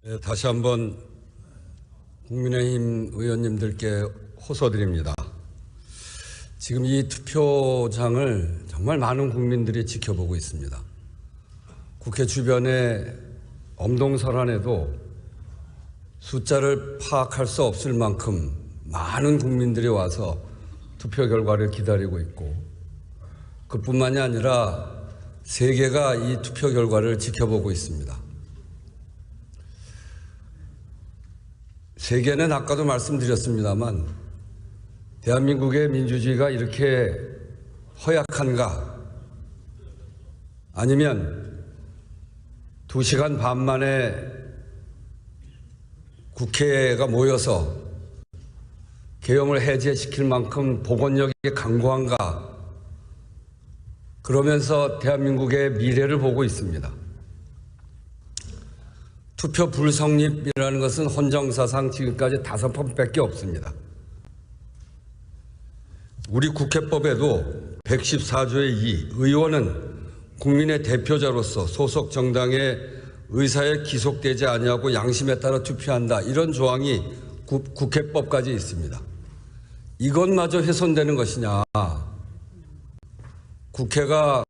네, 다시 한번 국민의힘 의원님들께 호소드립니다. 지금 이 투표장을 정말 많은 국민들이 지켜보고 있습니다. 국회 주변에 엄동설안에도 숫자를 파악할 수 없을 만큼 많은 국민들이 와서 투표 결과를 기다리고 있고, 그뿐만이 아니라 세계가 이 투표 결과를 지켜보고 있습니다. 세계는 아까도 말씀드렸습니다만 대한민국의 민주주의가 이렇게 허약한가? 아니면 2시간 반 만에 국회가 모여서 계엄을 해제시킬 만큼 복원력이 강고한가? 그러면서 대한민국의 미래를 보고 있습니다. 투표 불성립이라는 것은 헌정사상 지금까지 5번밖에 없습니다. 우리 국회법에도 114조의 2 의원은 국민의 대표자로서 소속 정당의 의사에 기속되지 아니하고 양심에 따라 투표한다, 이런 조항이 국회법까지 있습니다. 이것마저 훼손되는 것이냐? 국회가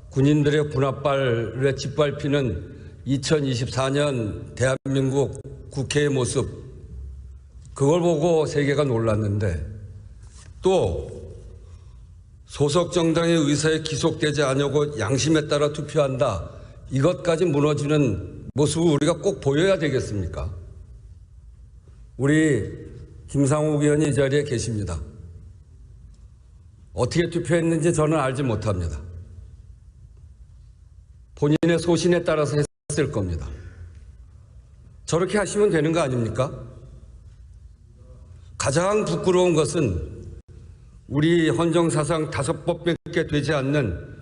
군인들의 군홧발에 짓밟히는 2024년 대한민국 국회의 모습, 그걸 보고 세계가 놀랐는데, 또 소속 정당의 의사에 기속되지 않으고 양심에 따라 투표한다, 이것까지 무너지는 모습을 우리가 꼭 보여야 되겠습니까? 우리 김상욱 의원이 이 자리에 계십니다. 어떻게 투표했는지 저는 알지 못합니다. 본인의 소신에 따라서 했을 겁니다. 저렇게 하시면 되는 거 아닙니까? 가장 부끄러운 것은 우리 헌정사상 5번밖에 되지 않는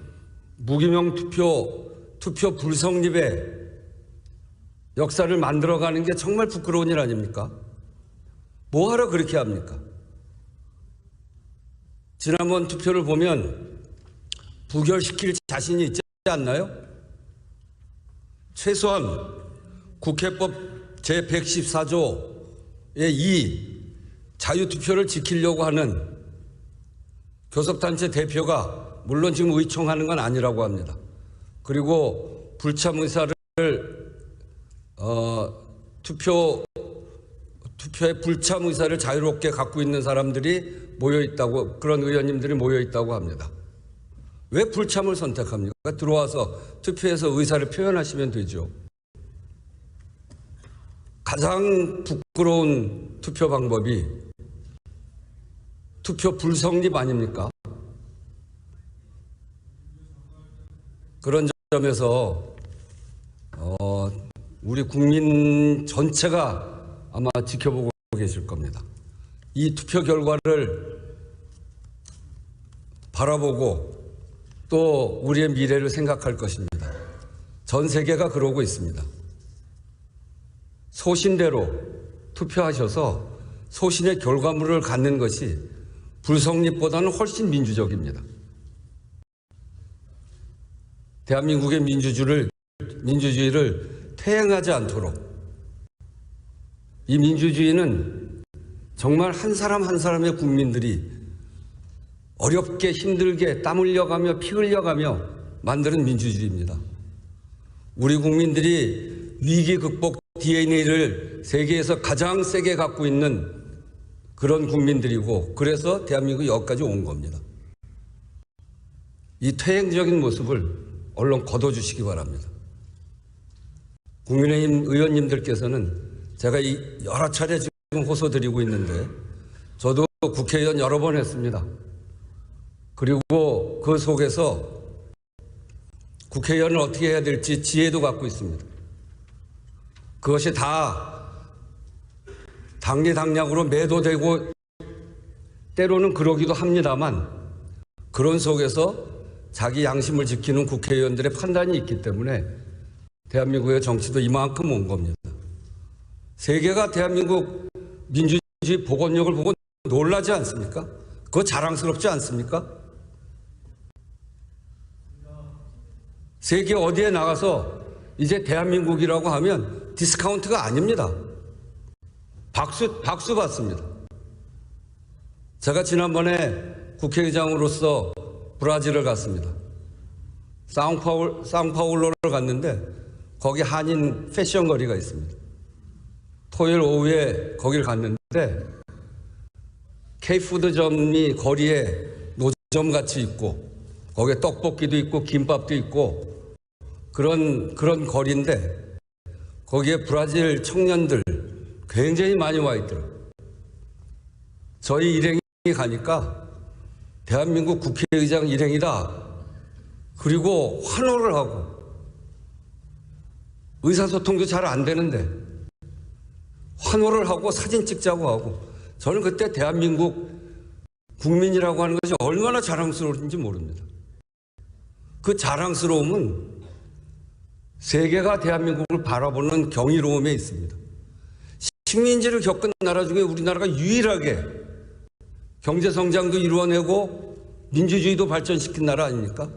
무기명 투표 불성립의 역사를 만들어가는 게 정말 부끄러운 일 아닙니까? 뭐하러 그렇게 합니까? 지난번 투표를 보면 부결시킬 자신이 있지 않나요? 최소한 국회법 제114조의 2 자유투표를 지키려고 하는 교섭단체 대표가 물론 지금 의총하는 건 아니라고 합니다. 그리고 불참 의사를 투표의 불참 의사를 자유롭게 갖고 있는 사람들이 모여 있다고, 그런 의원님들이 모여 있다고 합니다. 왜 불참을 선택합니까? 들어와서 투표해서 의사를 표현하시면 되죠. 가장 부끄러운 투표 방법이 투표 불성립 아닙니까? 그런 점에서 우리 국민 전체가 아마 지켜보고 계실 겁니다. 이 투표 결과를 바라보고 또 우리의 미래를 생각할 것입니다. 전 세계가 그러고 있습니다. 소신대로 투표하셔서 소신의 결과물을 갖는 것이 불성립보다는 훨씬 민주적입니다. 대한민국의 민주주의를 퇴행하지 않도록, 이 민주주의는 정말 한 사람 한 사람의 국민들이 어렵게 힘들게 땀 흘려가며 피 흘려가며 만드는 민주주의입니다. 우리 국민들이 위기 극복 DNA를 세계에서 가장 세게 갖고 있는 그런 국민들이고, 그래서 대한민국이 여기까지 온 겁니다. 이 퇴행적인 모습을 얼른 거둬주시기 바랍니다. 국민의힘 의원님들께서는 제가 여러 차례 지금 호소드리고 있는데, 저도 국회의원 여러 번 했습니다. 그리고 그 속에서 국회의원을 어떻게 해야 될지 지혜도 갖고 있습니다. 그것이 다 당리당략으로 매도되고 때로는 그러기도 합니다만, 그런 속에서 자기 양심을 지키는 국회의원들의 판단이 있기 때문에 대한민국의 정치도 이만큼 온 겁니다. 세계가 대한민국 민주주의 복원력을 보고 놀라지 않습니까? 그거 자랑스럽지 않습니까? 세계 어디에 나가서 이제 대한민국이라고 하면 디스카운트가 아닙니다. 박수 받습니다. 제가 지난번에 국회의장으로서 브라질을 갔습니다. 상파울로를 갔는데 거기 한인 패션 거리가 있습니다. 토요일 오후에 거길 갔는데 K푸드점이 거리에 노점같이 있고 거기에 떡볶이도 있고 김밥도 있고 그런 거리인데 거기에 브라질 청년들 굉장히 많이 와 있더라고요. 저희 일행이 가니까 대한민국 국회의장 일행이다. 그리고 환호를 하고 의사소통도 잘 안 되는데 환호를 하고 사진 찍자고 하고 저는 그때 대한민국 국민이라고 하는 것이 얼마나 자랑스러운지 모릅니다. 그 자랑스러움은 세계가 대한민국을 바라보는 경이로움에 있습니다. 식민지를 겪은 나라 중에 우리나라가 유일하게 경제성장도 이루어내고 민주주의도 발전시킨 나라 아닙니까?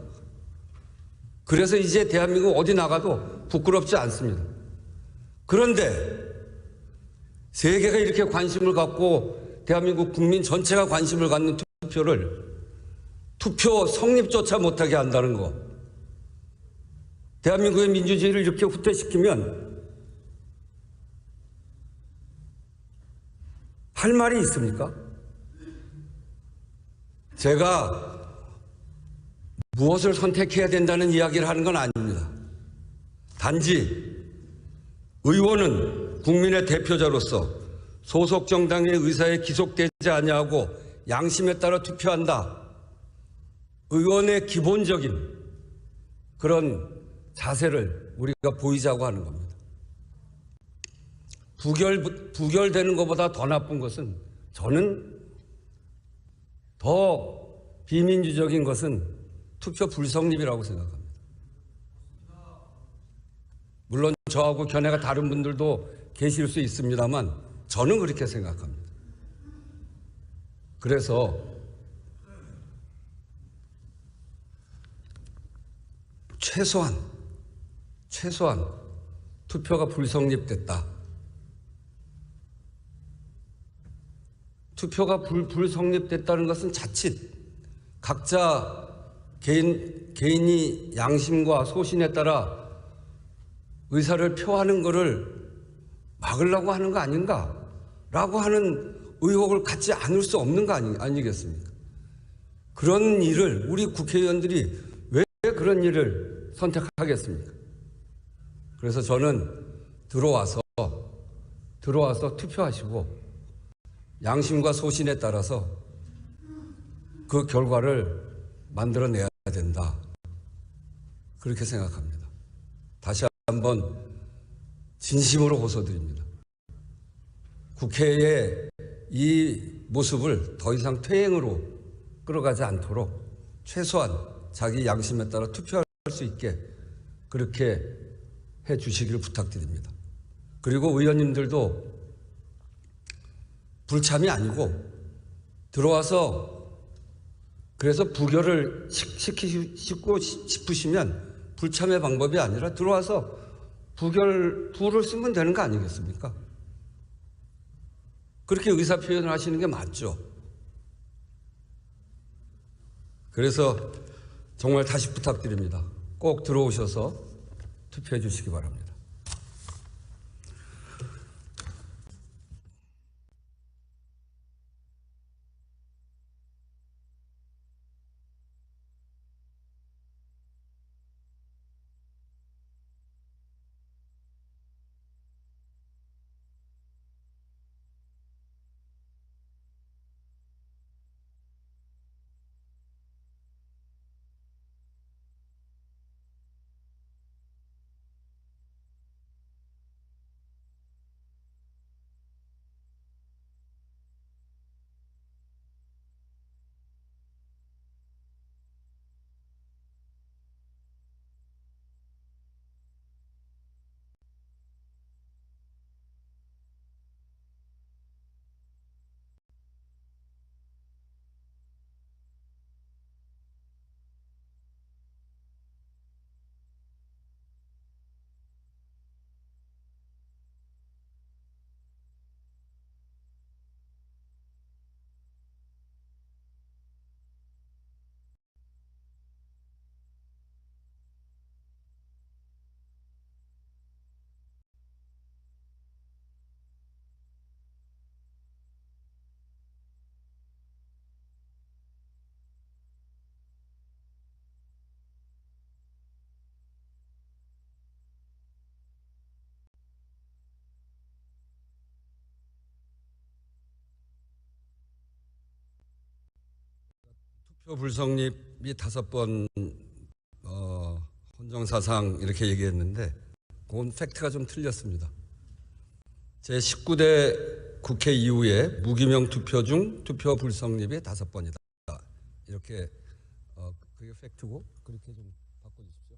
그래서 이제 대한민국 어디 나가도 부끄럽지 않습니다. 그런데 세계가 이렇게 관심을 갖고 대한민국 국민 전체가 관심을 갖는 투표 성립조차 못하게 한다는 거. 대한민국의 민주주의를 이렇게 후퇴시키면 할 말이 있습니까? 제가 무엇을 선택해야 된다는 이야기를 하는 건 아닙니다. 단지 의원은 국민의 대표자로서 소속 정당의 의사에 기속되지 아니하고 양심에 따라 투표한다. 의원의 기본적인 그런 자세를 우리가 보이자고 하는 겁니다. 부결되는 것보다 더 나쁜 것은 저는 더 비민주적인 것은 투표 불성립이라고 생각합니다. 물론 저하고 견해가 다른 분들도 계실 수 있습니다만 저는 그렇게 생각합니다. 그래서 최소한 투표가 불성립됐다. 투표가 불성립됐다는 것은 자칫 각자 개인이 양심과 소신에 따라 의사를 표하는 것을 막으려고 하는 거 아닌가라고 하는 의혹을 갖지 않을 수 없는 거 아니겠습니까? 그런 일을 우리 국회의원들이 왜 그런 일을 선택하겠습니까? 그래서 저는 들어와서 투표하시고 양심과 소신에 따라서 그 결과를 만들어내야 된다. 그렇게 생각합니다. 다시 한번 진심으로 호소드립니다. 국회의 이 모습을 더 이상 퇴행으로 끌어가지 않도록 최소한 자기 양심에 따라 투표할 수 있게 그렇게 해 주시기를 부탁드립니다. 그리고 의원님들도 불참이 아니고 들어와서 그래서 부결을 시키고 싶으시면 불참의 방법이 아니라 들어와서 부를 쓰면 되는 거 아니겠습니까? 그렇게 의사표현을 하시는 게 맞죠. 그래서 정말 다시 부탁드립니다. 꼭 들어오셔서 투표해 주시기 바랍니다. 투표 불성립이 5번 헌정사상 이렇게 얘기했는데 그건 팩트가 좀 틀렸습니다. 제19대 국회 이후에 무기명 투표 중 투표 불성립이 5번이다. 이렇게 그게 팩트고 그렇게 좀 바꿔주십시오.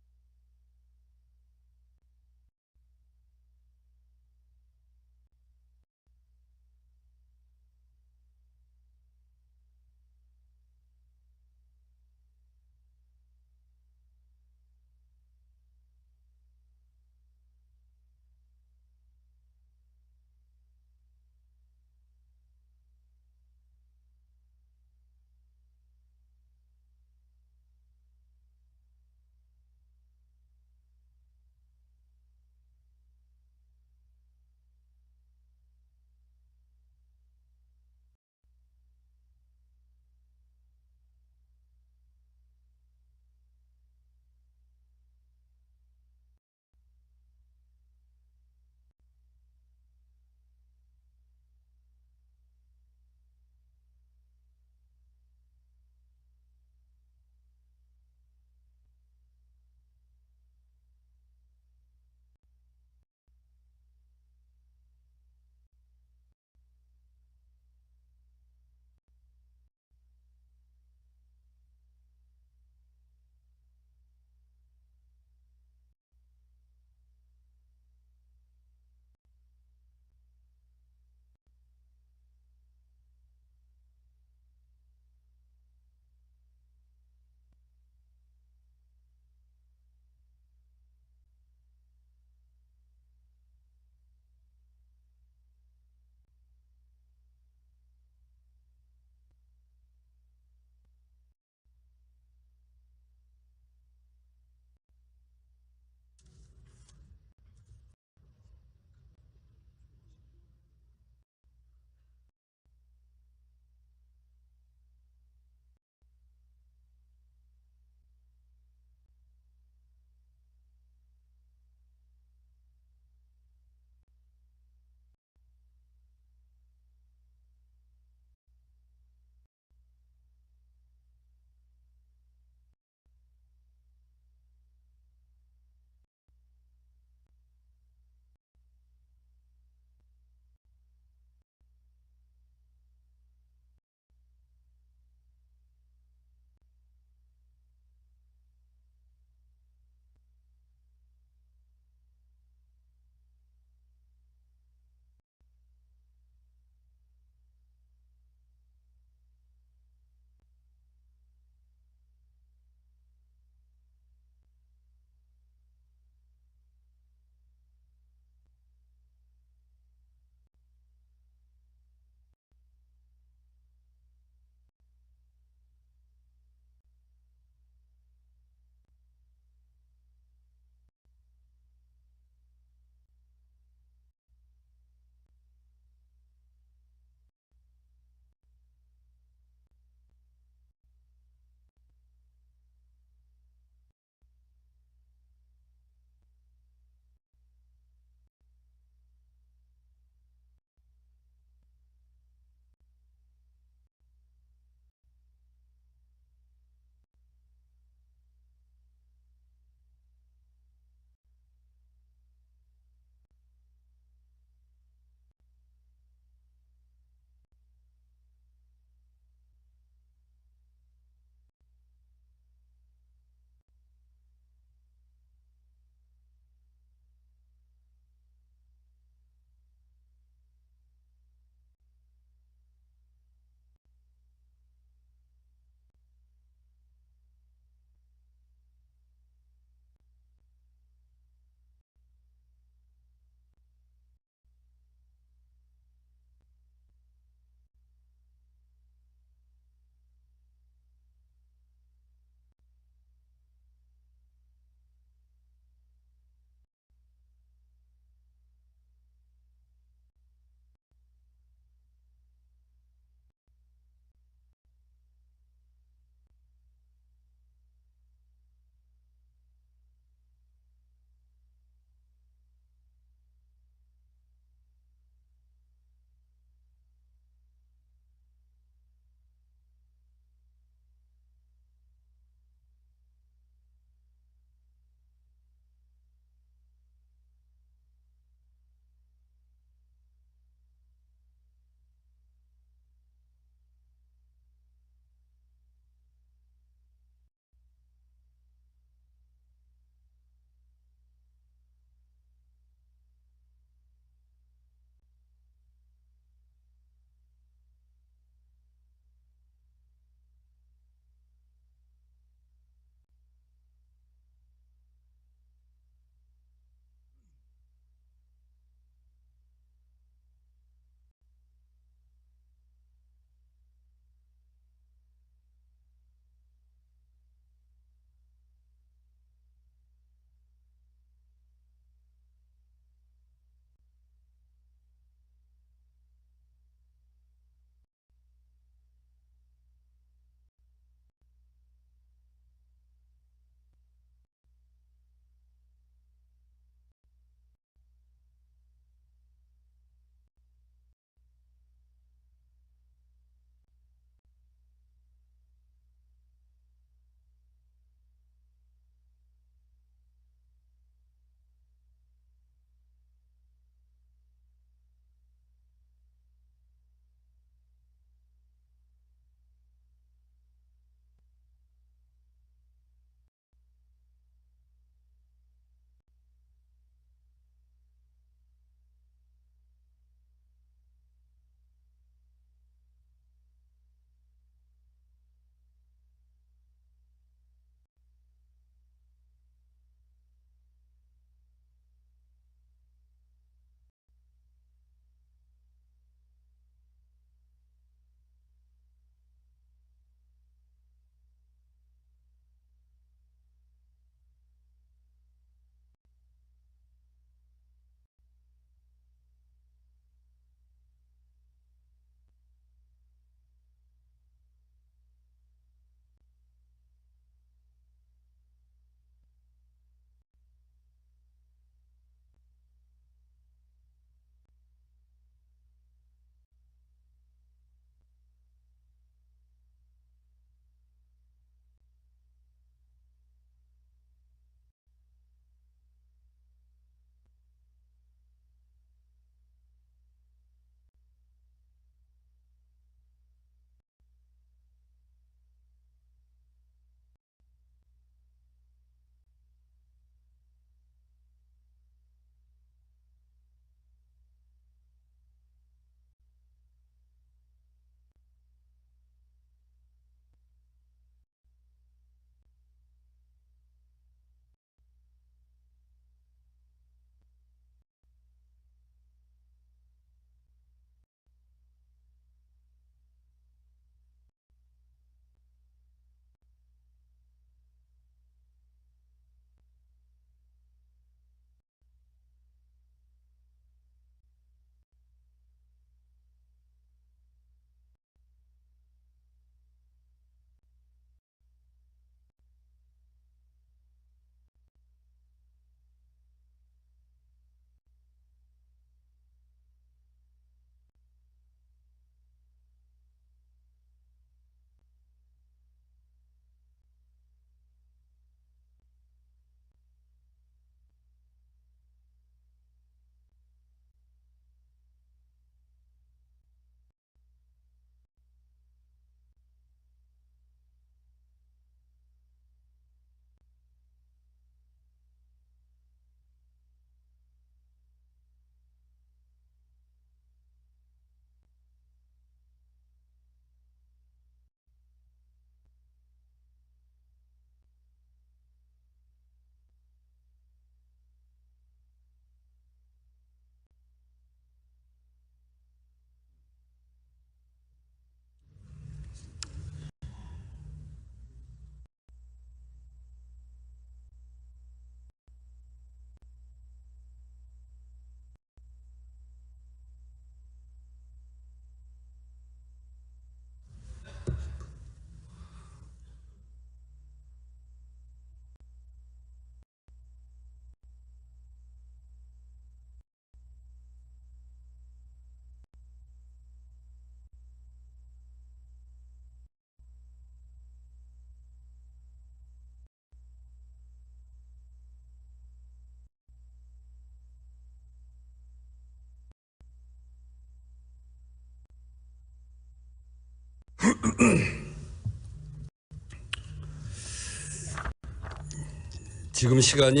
지금 시간이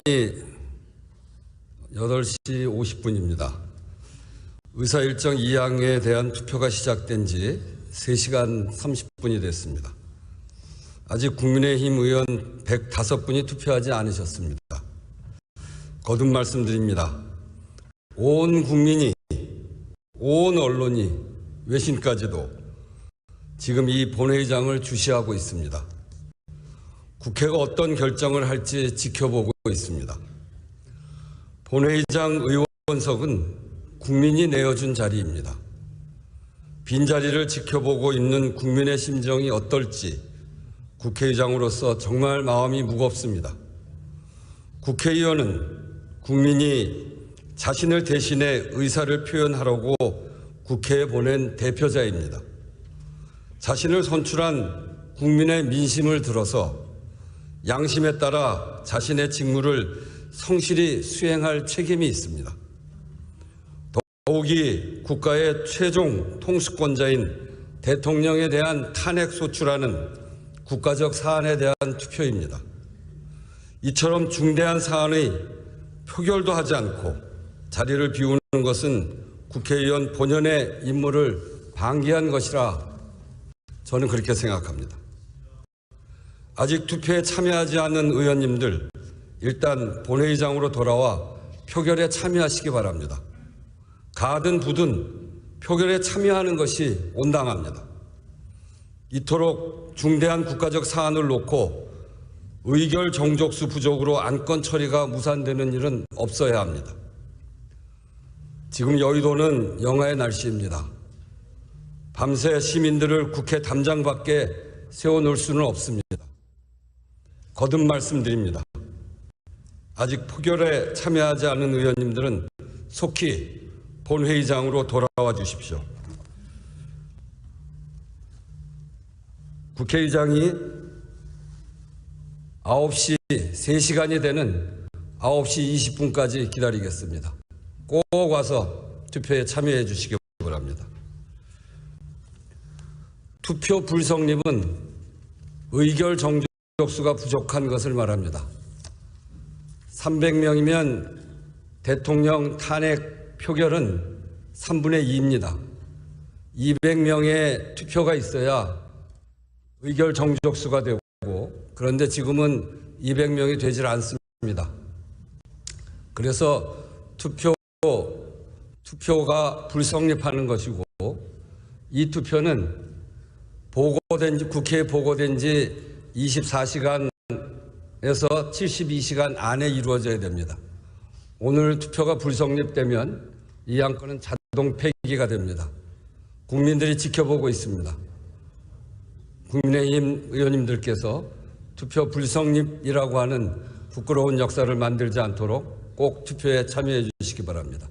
8시 50분입니다. 의사일정 2항에 대한 투표가 시작된 지 3시간 30분이 됐습니다. 아직 국민의힘 의원 105분이 투표하지 않으셨습니다. 거듭 말씀드립니다. 온 국민이, 온 언론이, 외신까지도 지금 이 본회의장을 주시하고 있습니다. 국회가 어떤 결정을 할지 지켜보고 있습니다. 본회의장 의원석은 국민이 내어준 자리입니다. 빈자리를 지켜보고 있는 국민의 심정이 어떨지 국회의장으로서 정말 마음이 무겁습니다. 국회의원은 국민이 자신을 대신해 의사를 표현하라고 국회에 보낸 대표자입니다. 자신을 선출한 국민의 민심을 들어서 양심에 따라 자신의 직무를 성실히 수행할 책임이 있습니다. 더욱이 국가의 최종 통수권자인 대통령에 대한 탄핵 소추라는 국가적 사안에 대한 투표입니다. 이처럼 중대한 사안의 표결도 하지 않고 자리를 비우는 것은 국회의원 본연의 임무를 방기한 것이라 저는 그렇게 생각합니다. 아직 투표에 참여하지 않은 의원님들 일단 본회의장으로 돌아와 표결에 참여하시기 바랍니다. 가든 부든 표결에 참여하는 것이 온당합니다. 이토록 중대한 국가적 사안을 놓고 의결 정족수 부족으로 안건 처리가 무산되는 일은 없어야 합니다. 지금 여의도는 영하의 날씨입니다. 밤새 시민들을 국회 담장 밖에 세워놓을 수는 없습니다. 거듭 말씀드립니다. 아직 표결에 참여하지 않은 의원님들은 속히 본회의장으로 돌아와 주십시오. 국회의장이 9시 3시간이 되는 9시 20분까지 기다리겠습니다. 꼭 와서 투표에 참여해 주시기 바랍니다. 투표 불성립은 의결 정족수가 부족한 것을 말합니다. 300명이면 대통령 탄핵 표결은 3분의 2입니다. 200명의 투표가 있어야 의결 정족수가 되고, 그런데 지금은 200명이 되질 않습니다. 그래서 투표가 불성립하는 것이고, 이 투표는 국회에 보고된 지 24시간에서 72시간 안에 이루어져야 됩니다. 오늘 투표가 불성립되면 이 안건은 자동 폐기가 됩니다. 국민들이 지켜보고 있습니다. 국민의힘 의원님들께서 투표 불성립이라고 하는 부끄러운 역사를 만들지 않도록 꼭 투표에 참여해 주시기 바랍니다.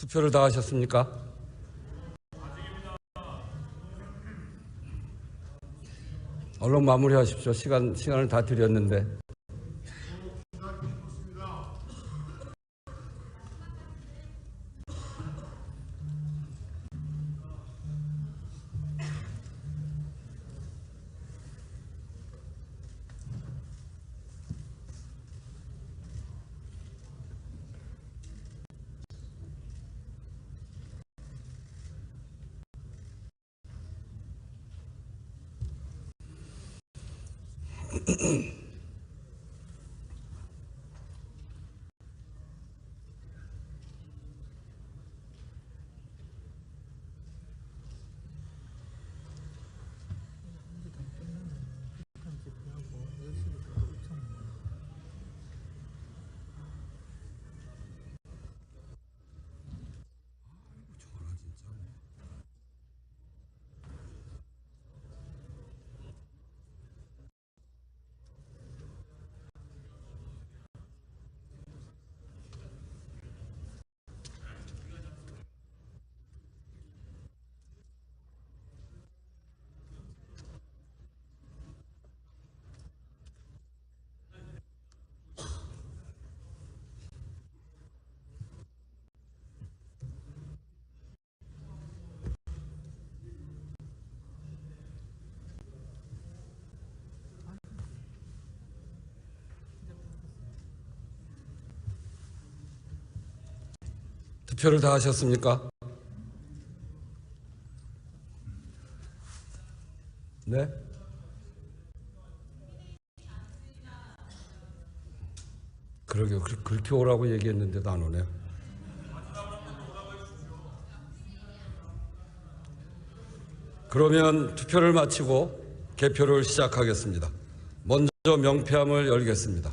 투표를 다 하셨습니까? 얼른 마무리하십시오. 시간을 다 드렸는데. 투표를 다 하셨습니까? 네? 그러게요. 그렇게 오라고 얘기했는데도 안 오네요. 그러면 투표를 마치고 개표를 시작하겠습니다. 먼저 명패함을 열겠습니다.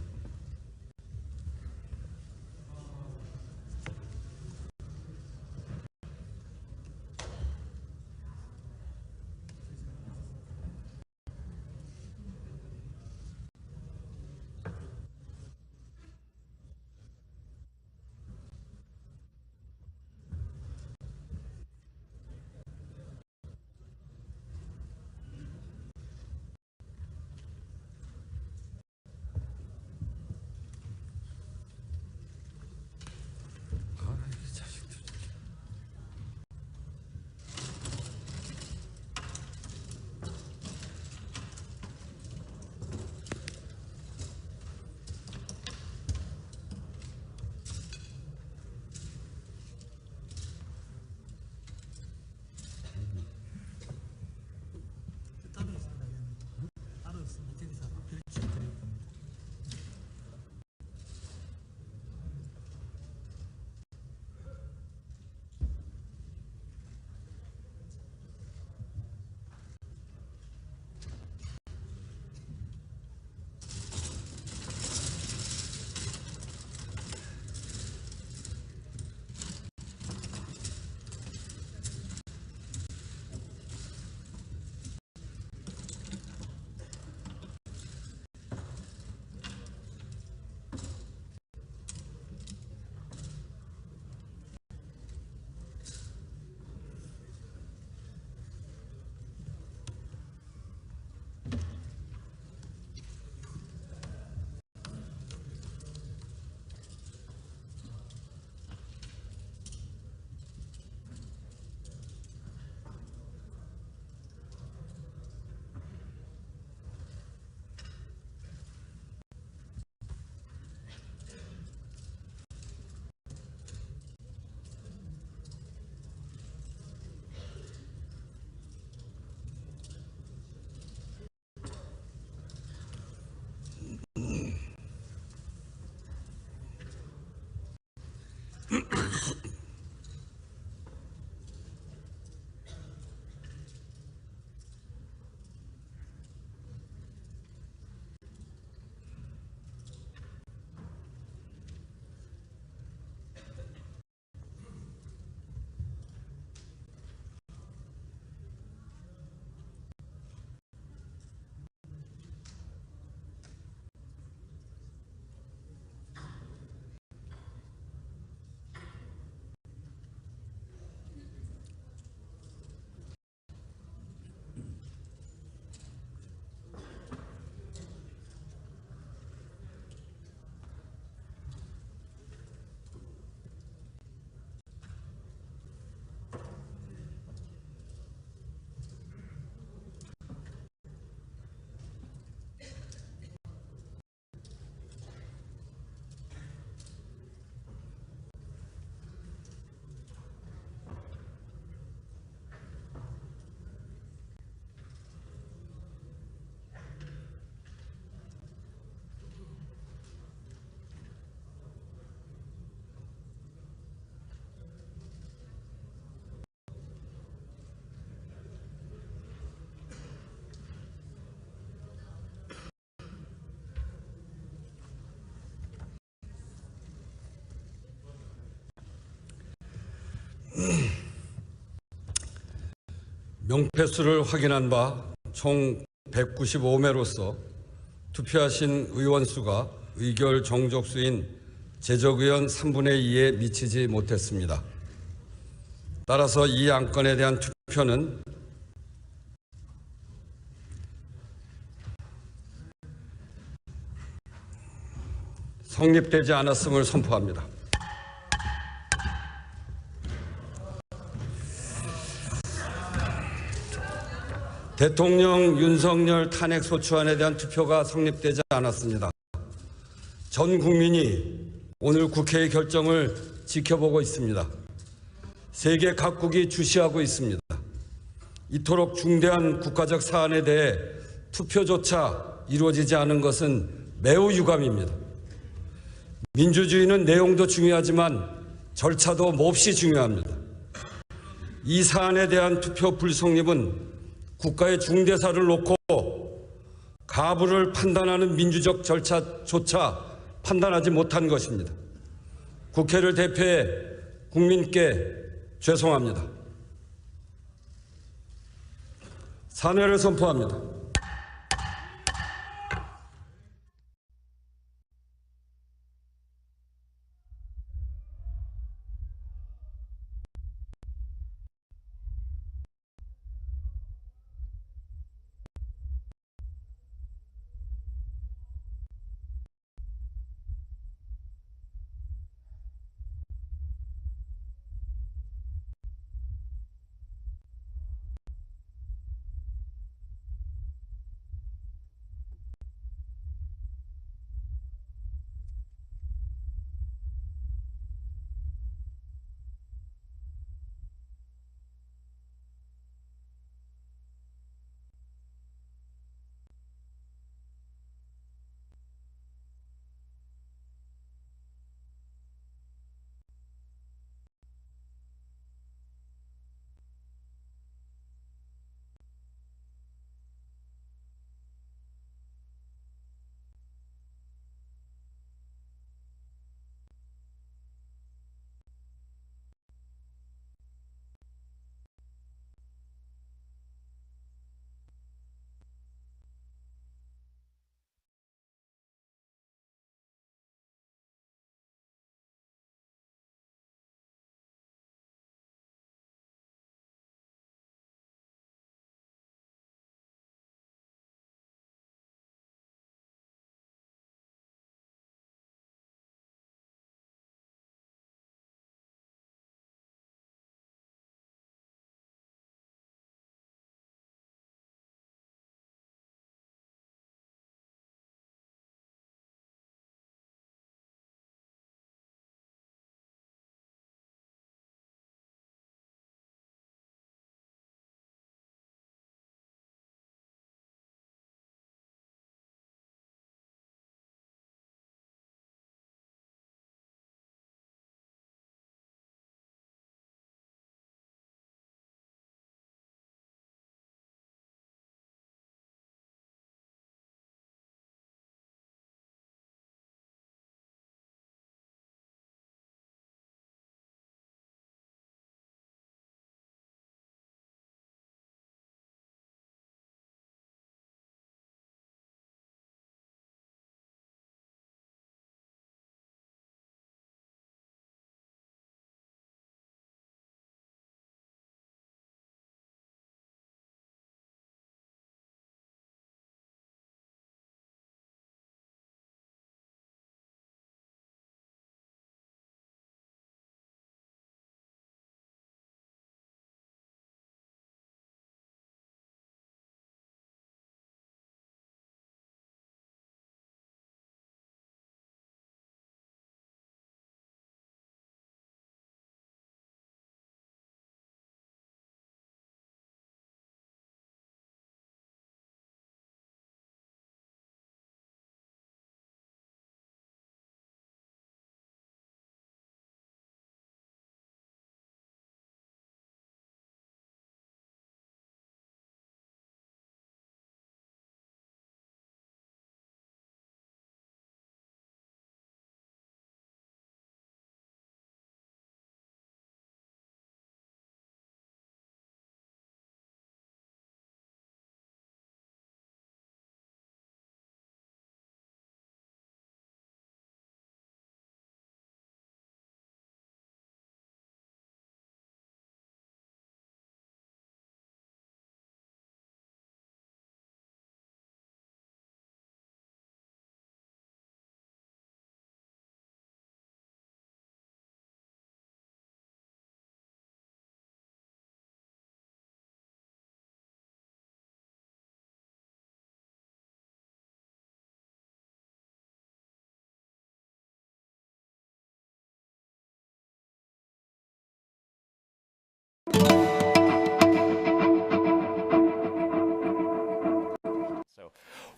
명패수를 확인한 바 총 195매로서 투표하신 의원 수가 의결 정족수인 제적의원 3분의 2에 미치지 못했습니다. 따라서 이 안건에 대한 투표는 성립되지 않았음을 선포합니다. 대통령 윤석열 탄핵소추안에 대한 투표가 성립되지 않았습니다. 전 국민이 오늘 국회의 결정을 지켜보고 있습니다. 세계 각국이 주시하고 있습니다. 이토록 중대한 국가적 사안에 대해 투표조차 이루어지지 않은 것은 매우 유감입니다. 민주주의는 내용도 중요하지만 절차도 몹시 중요합니다. 이 사안에 대한 투표 불성립은 국가의 중대사를 놓고 가부를 판단하는 민주적 절차조차 판단하지 못한 것입니다. 국회를 대표해 국민께 죄송합니다. 사퇴를 선포합니다.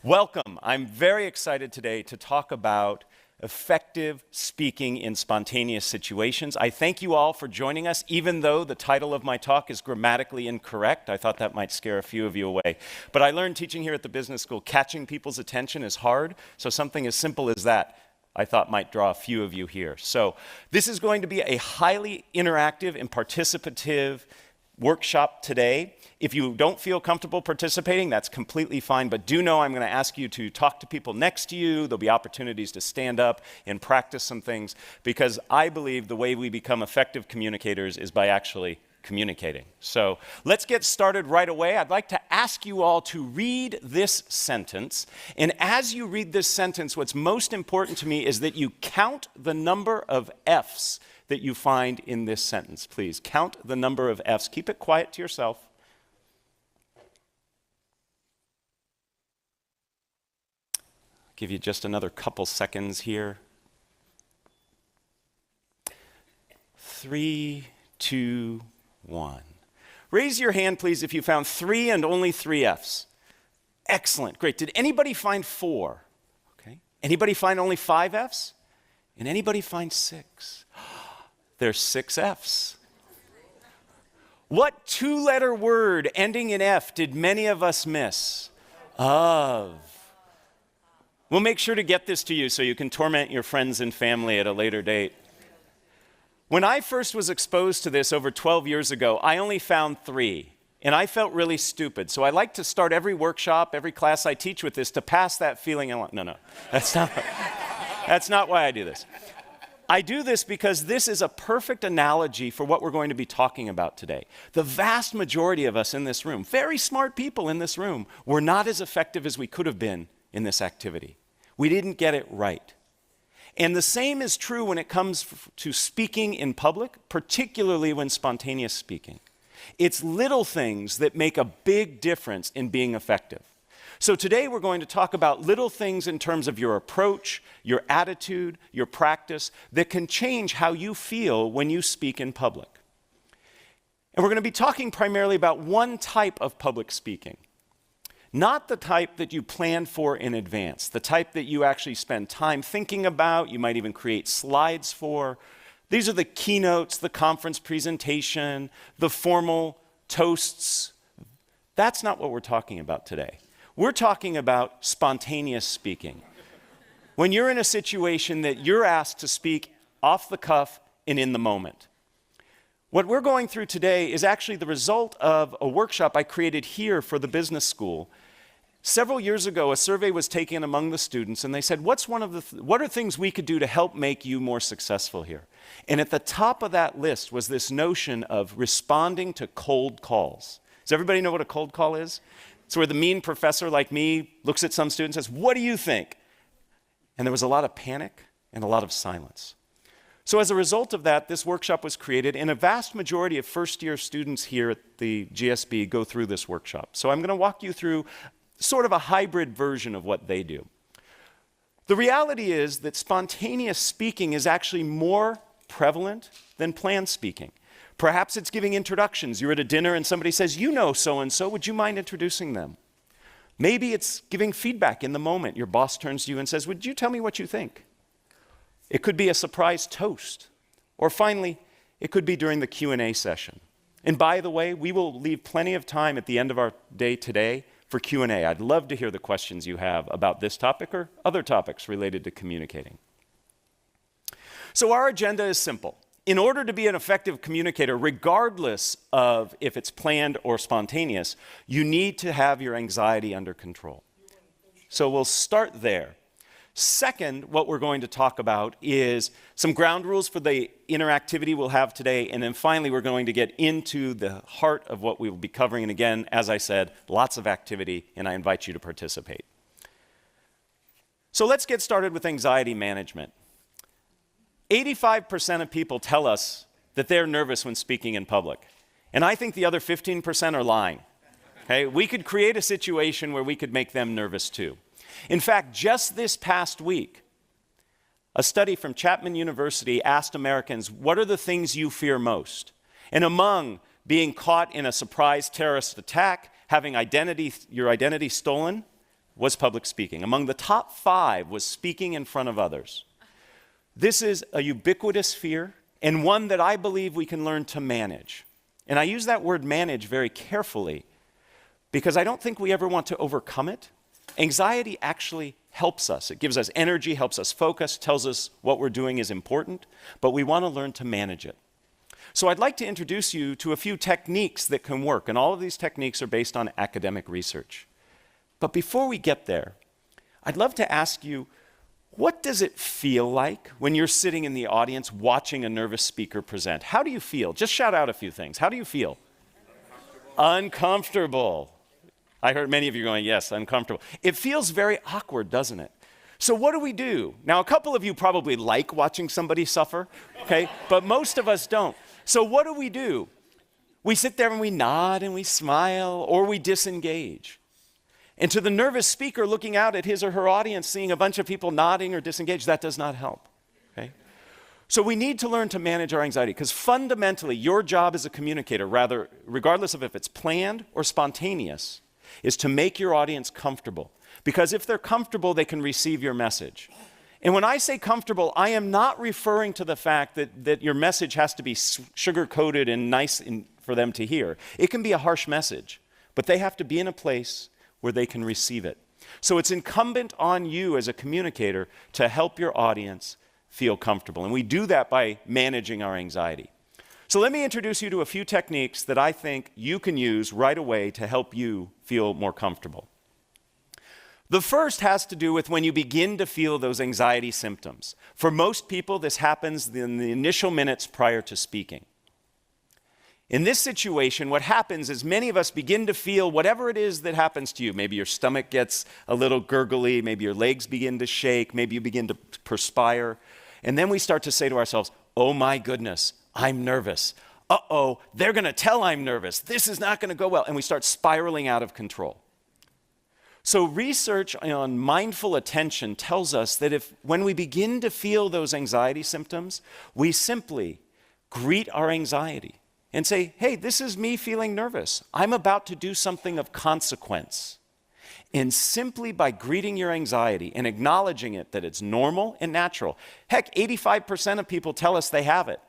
Welcome. I'm very excited today to talk about effective speaking in spontaneous situations. I thank you all for joining us, even though the title of my talk is grammatically incorrect. I thought that might scare a few of you away. But I learned teaching here at the business school, catching people's attention is hard, so something as simple as that I thought might draw a few of you here. So this is going to be a highly interactive and participative workshop today. If you don't feel comfortable participating, that's completely fine, but do know I'm going to ask you to talk to people next to you. There'll be opportunities to stand up and practice some things, because I believe the way we become effective communicators is by actually communicating. So let's get started right away. I'd like to ask you all to read this sentence, and as you read this sentence, what's most important to me is that you count the number of F's that you find in this sentence. Please count the number of F's. Keep it quiet to yourself. I'll give you just another couple seconds here. 3, 2, 1. Raise your hand, please, if you found 3 and only 3 F's. Excellent, great. Did anybody find 4? Okay. Anybody find only 5 F's? And anybody find 6? There's 6 F's. What 2-letter word ending in F did many of us miss? Of. We'll make sure to get this to you so you can torment your friends and family at a later date. When I first was exposed to this over 12 years ago, I only found 3, and I felt really stupid. So I like to start every workshop, every class I teach with this to pass that feeling along. No, that's not why I do this. I do this because this is a perfect analogy for what we're going to be talking about today. The vast majority of us in this room, very smart people in this room, were not as effective as we could have been in this activity. We didn't get it right. And the same is true when it comes to speaking in public, particularly when spontaneous speaking. It's little things that make a big difference in being effective. So today we're going to talk about little things in terms of your approach, your attitude, your practice that can change how you feel when you speak in public. And we're going to be talking primarily about one type of public speaking. Not the type that you plan for in advance, the type that you actually spend time thinking about, you might even create slides for. These are the keynotes, the conference presentation, the formal toasts. That's not what we're talking about today. We're talking about spontaneous speaking. When you're in a situation that you're asked to speak off the cuff and in the moment. What we're going through today is actually the result of a workshop I created here for the business school. Several years ago, a survey was taken among the students, and they said, what are things we could do to help make you more successful here? And at the top of that list was this notion of responding to cold calls. Does everybody know what a cold call is? It's where the mean professor like me looks at some students and says, "What do you think?" And there was a lot of panic and a lot of silence. So as a result of that, this workshop was created, and a vast majority of first-year students here at the GSB go through this workshop. So I'm going to walk you through sort of a hybrid version of what they do. The reality is that spontaneous speaking is actually more prevalent than planned speaking. Perhaps it's giving introductions. You're at a dinner and somebody says, "You know so-and-so, would you mind introducing them?" Maybe it's giving feedback in the moment. Your boss turns to you and says, "Would you tell me what you think?" It could be a surprise toast. Or finally, it could be during the Q&A session. And by the way, we will leave plenty of time at the end of our day today for Q&A. I'd love to hear the questions you have about this topic or other topics related to communicating. So our agenda is simple. In order to be an effective communicator, regardless of if it's planned or spontaneous, you need to have your anxiety under control. So we'll start there. Second, what we're going to talk about is some ground rules for the interactivity we'll have today, and then finally we're going to get into the heart of what we will be covering. And again, as I said, lots of activity, and I invite you to participate. So let's get started with anxiety management. 85% of people tell us that they're nervous when speaking in public. And I think the other 15% are lying. Okay? We could create a situation where we could make them nervous too. In fact, just this past week, a study from Chapman University asked Americans, what are the things you fear most? And among being caught in a surprise terrorist attack, having your identity stolen, was public speaking. Among the top 5 was speaking in front of others. This is a ubiquitous fear and one that I believe we can learn to manage. And I use that word manage very carefully because I don't think we ever want to overcome it. Anxiety actually helps us. It gives us energy, helps us focus, tells us what we're doing is important, but we want to learn to manage it. So I'd like to introduce you to a few techniques that can work, and all of these techniques are based on academic research. But before we get there, I'd love to ask you, what does it feel like when you're sitting in the audience watching a nervous speaker present? How do you feel? Just shout out a few things. How do you feel? Uncomfortable. I heard many of you going, yes, uncomfortable. It feels very awkward, doesn't it? So what do? Now, a couple of you probably like watching somebody suffer, okay? But most of us don't. So what do? We sit there and we nod and we smile, or we disengage. And to the nervous speaker looking out at his or her audience, seeing a bunch of people nodding or disengaged, that does not help, okay? So we need to learn to manage our anxiety, because fundamentally, your job as a communicator, rather, regardless of if it's planned or spontaneous, is to make your audience comfortable. Because if they're comfortable, they can receive your message. And when I say comfortable, I am not referring to the fact that your message has to be sugar-coated and nice for them to hear. It can be a harsh message, but they have to be in a place where they can receive it. So it's incumbent on you as a communicator to help your audience feel comfortable. And we do that by managing our anxiety. So let me introduce you to a few techniques that I think you can use right away to help you feel more comfortable. The first has to do with when you begin to feel those anxiety symptoms. For most people, this happens in the initial minutes prior to speaking. In this situation, what happens is many of us begin to feel whatever it is that happens to you. Maybe your stomach gets a little gurgly, maybe your legs begin to shake, maybe you begin to perspire. And then we start to say to ourselves, oh my goodness, I'm nervous. Uh-oh, they're going to tell I'm nervous. This is not going to go well. And we start spiraling out of control. So research on mindful attention tells us that when we begin to feel those anxiety symptoms, we simply greet our anxiety and say, hey, this is me feeling nervous. I'm about to do something of consequence. And simply by greeting your anxiety and acknowledging it, that it's normal and natural. Heck, 85% of people tell us they have it.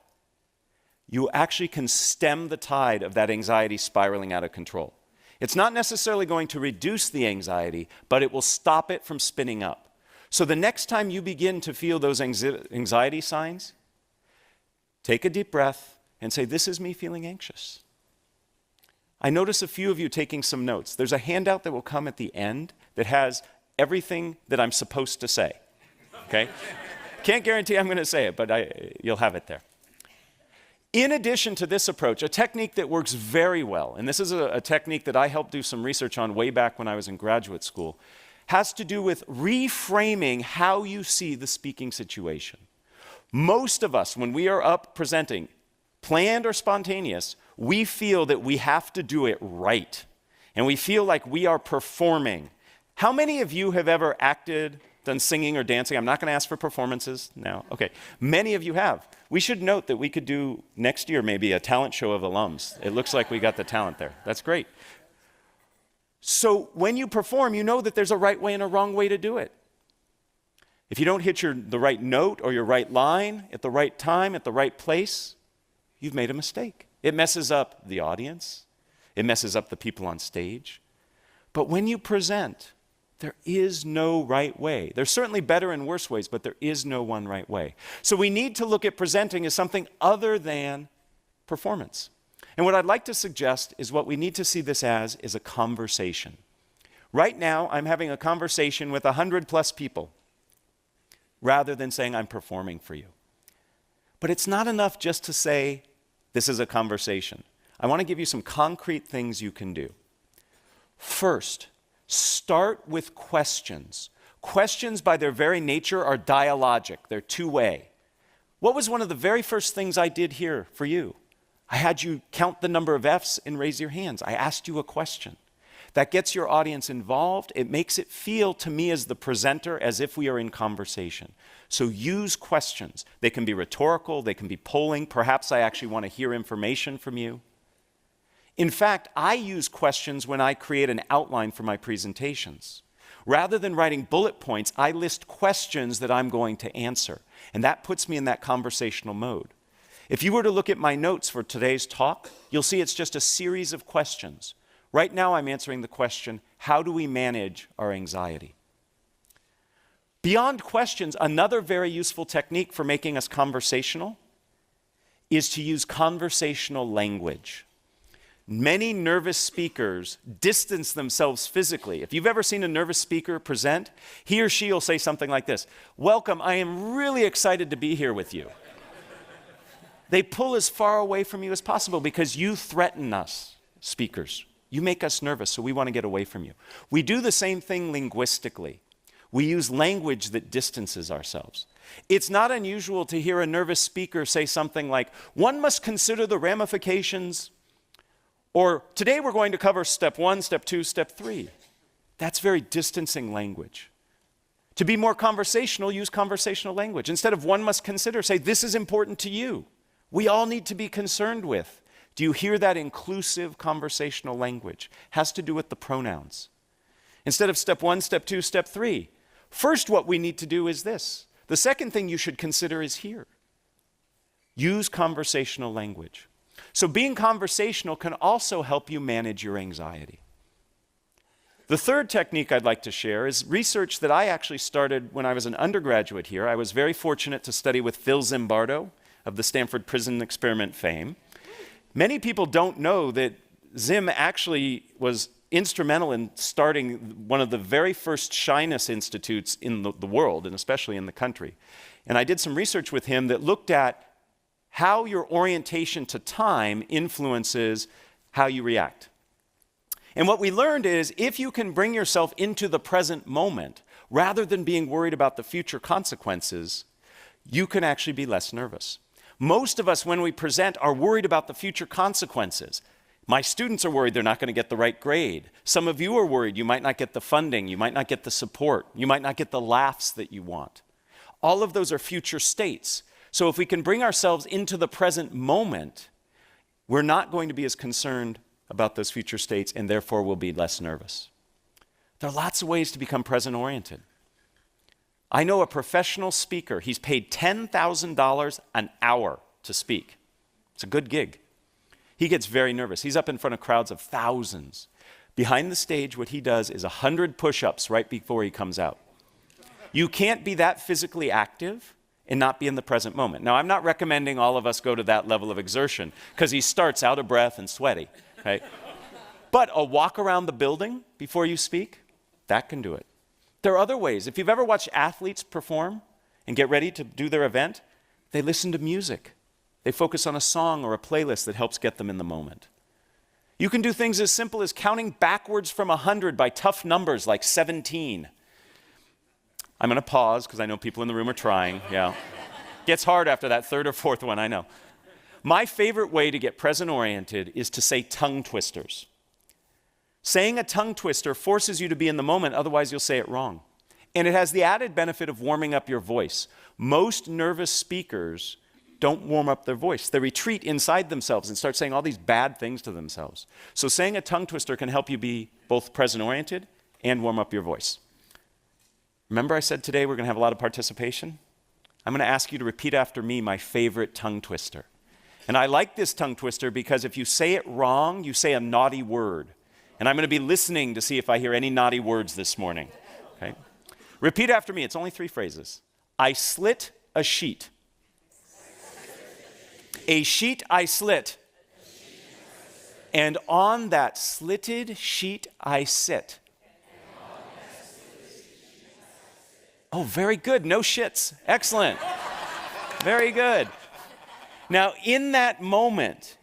You actually can stem the tide of that anxiety spiraling out of control. It's not necessarily going to reduce the anxiety, but it will stop it from spinning up. So the next time you begin to feel those anxiety signs, take a deep breath and say, this is me feeling anxious. I notice a few of you taking some notes. There's a handout that will come at the end that has everything that I'm supposed to say, okay? Can't guarantee I'm going to say it, but you'll have it there. In addition to this approach, a technique that works very well, and this is a technique that I helped do some research on way back when I was in graduate school, has to do with reframing how you see the speaking situation. Most of us, when we are up presenting, planned or spontaneous, we feel that we have to do it right. And we feel like we are performing. How many of you have ever acted, done singing or dancing? I'm not going to ask for performances now. Okay, many of you have. We should note that we could do next year maybe a talent show of alums. It looks like we got the talent there. That's great. So when you perform, you know that there's a right way and a wrong way to do it. If you don't hit the right note or your right line at the right time, at the right place, you've made a mistake. It messes up the audience. It messes up the people on stage. But when you present, there is no right way. There's certainly better and worse ways, but there is no one right way. So we need to look at presenting as something other than performance. And what I'd like to suggest is what we need to see this as is a conversation. Right now, I'm having a conversation with 100+ people rather than saying I'm performing for you. But it's not enough just to say, this is a conversation. I want to give you some concrete things you can do. First, start with questions. Questions by their very nature are dialogic. They're two-way. What was one of the very first things I did here for you? I had you count the number of F's and raise your hands. I asked you a question. That gets your audience involved. It makes it feel to me as the presenter as if we are in conversation. So use questions. They can be rhetorical, they can be polling. Perhaps I actually want to hear information from you. In fact, I use questions when I create an outline for my presentations. Rather than writing bullet points, I list questions that I'm going to answer. And that puts me in that conversational mode. If you were to look at my notes for today's talk, you'll see it's just a series of questions. Right now I'm answering the question, how do we manage our anxiety? Beyond questions, another very useful technique for making us conversational is to use conversational language. Many nervous speakers distance themselves physically. If you've ever seen a nervous speaker present, he or she will say something like this, "Welcome, I am really excited to be here with you." They pull as far away from you as possible because you threaten us, speakers. You make us nervous, so we want to get away from you. We do the same thing linguistically. We use language that distances ourselves. It's not unusual to hear a nervous speaker say something like, "One must consider the ramifications," or "Today we're going to cover step 1, step 2, step 3. That's very distancing language. To be more conversational, use conversational language. Instead of "one must consider," say, "This is important to you. We all need to be concerned with." Do you hear that inclusive conversational language? Has to do with the pronouns. Instead of step 1, step 2, step 3, first what we need to do is this. The second thing you should consider is here. Use conversational language. So being conversational can also help you manage your anxiety. The third technique I'd like to share is research that I actually started when I was an undergraduate here. I was very fortunate to study with Phil Zimbardo of the Stanford Prison Experiment fame. Many people don't know that Zim actually was instrumental in starting one of the very first shyness institutes in the world, and especially in the country. And I did some research with him that looked at how your orientation to time influences how you react. And what we learned is if you can bring yourself into the present moment, rather than being worried about the future consequences, you can actually be less nervous. Most of us, when we present, are worried about the future consequences. My students are worried they're not going to get the right grade. Some of you are worried you might not get the funding, you might not get the support, you might not get the laughs that you want. All of those are future states. So if we can bring ourselves into the present moment, we're not going to be as concerned about those future states, and therefore we'll be less nervous. There are lots of ways to become present-oriented. I know a professional speaker. He's paid $10,000 an hour to speak. It's a good gig. He gets very nervous. He's up in front of crowds of thousands. Behind the stage, what he does is 100 push-ups right before he comes out. You can't be that physically active and not be in the present moment. Now, I'm not recommending all of us go to that level of exertion because he starts out of breath and sweaty, right? But a walk around the building before you speak, that can do it. There are other ways. If you've ever watched athletes perform and get ready to do their event, they listen to music. They focus on a song or a playlist that helps get them in the moment. You can do things as simple as counting backwards from 100 by tough numbers like 17. I'm going to pause because I know people in the room are trying. Yeah. Gets hard after that third or fourth one, I know. My favorite way to get present-oriented is to say tongue twisters. Saying a tongue twister forces you to be in the moment, otherwise you'll say it wrong. And it has the added benefit of warming up your voice. Most nervous speakers don't warm up their voice. They retreat inside themselves and start saying all these bad things to themselves. So saying a tongue twister can help you be both present-oriented and warm up your voice. Remember I said today we're going to have a lot of participation? I'm going to ask you to repeat after me my favorite tongue twister. And I like this tongue twister because if you say it wrong, you say a naughty word. And I'm going to be listening to see if I hear any naughty words this morning. Okay? Repeat after me. It's only 3 phrases. I slit a sheet. A sheet I slit. And on that slitted sheet I sit. Oh, very good. No shits. Excellent. Very good. Now, in that moment,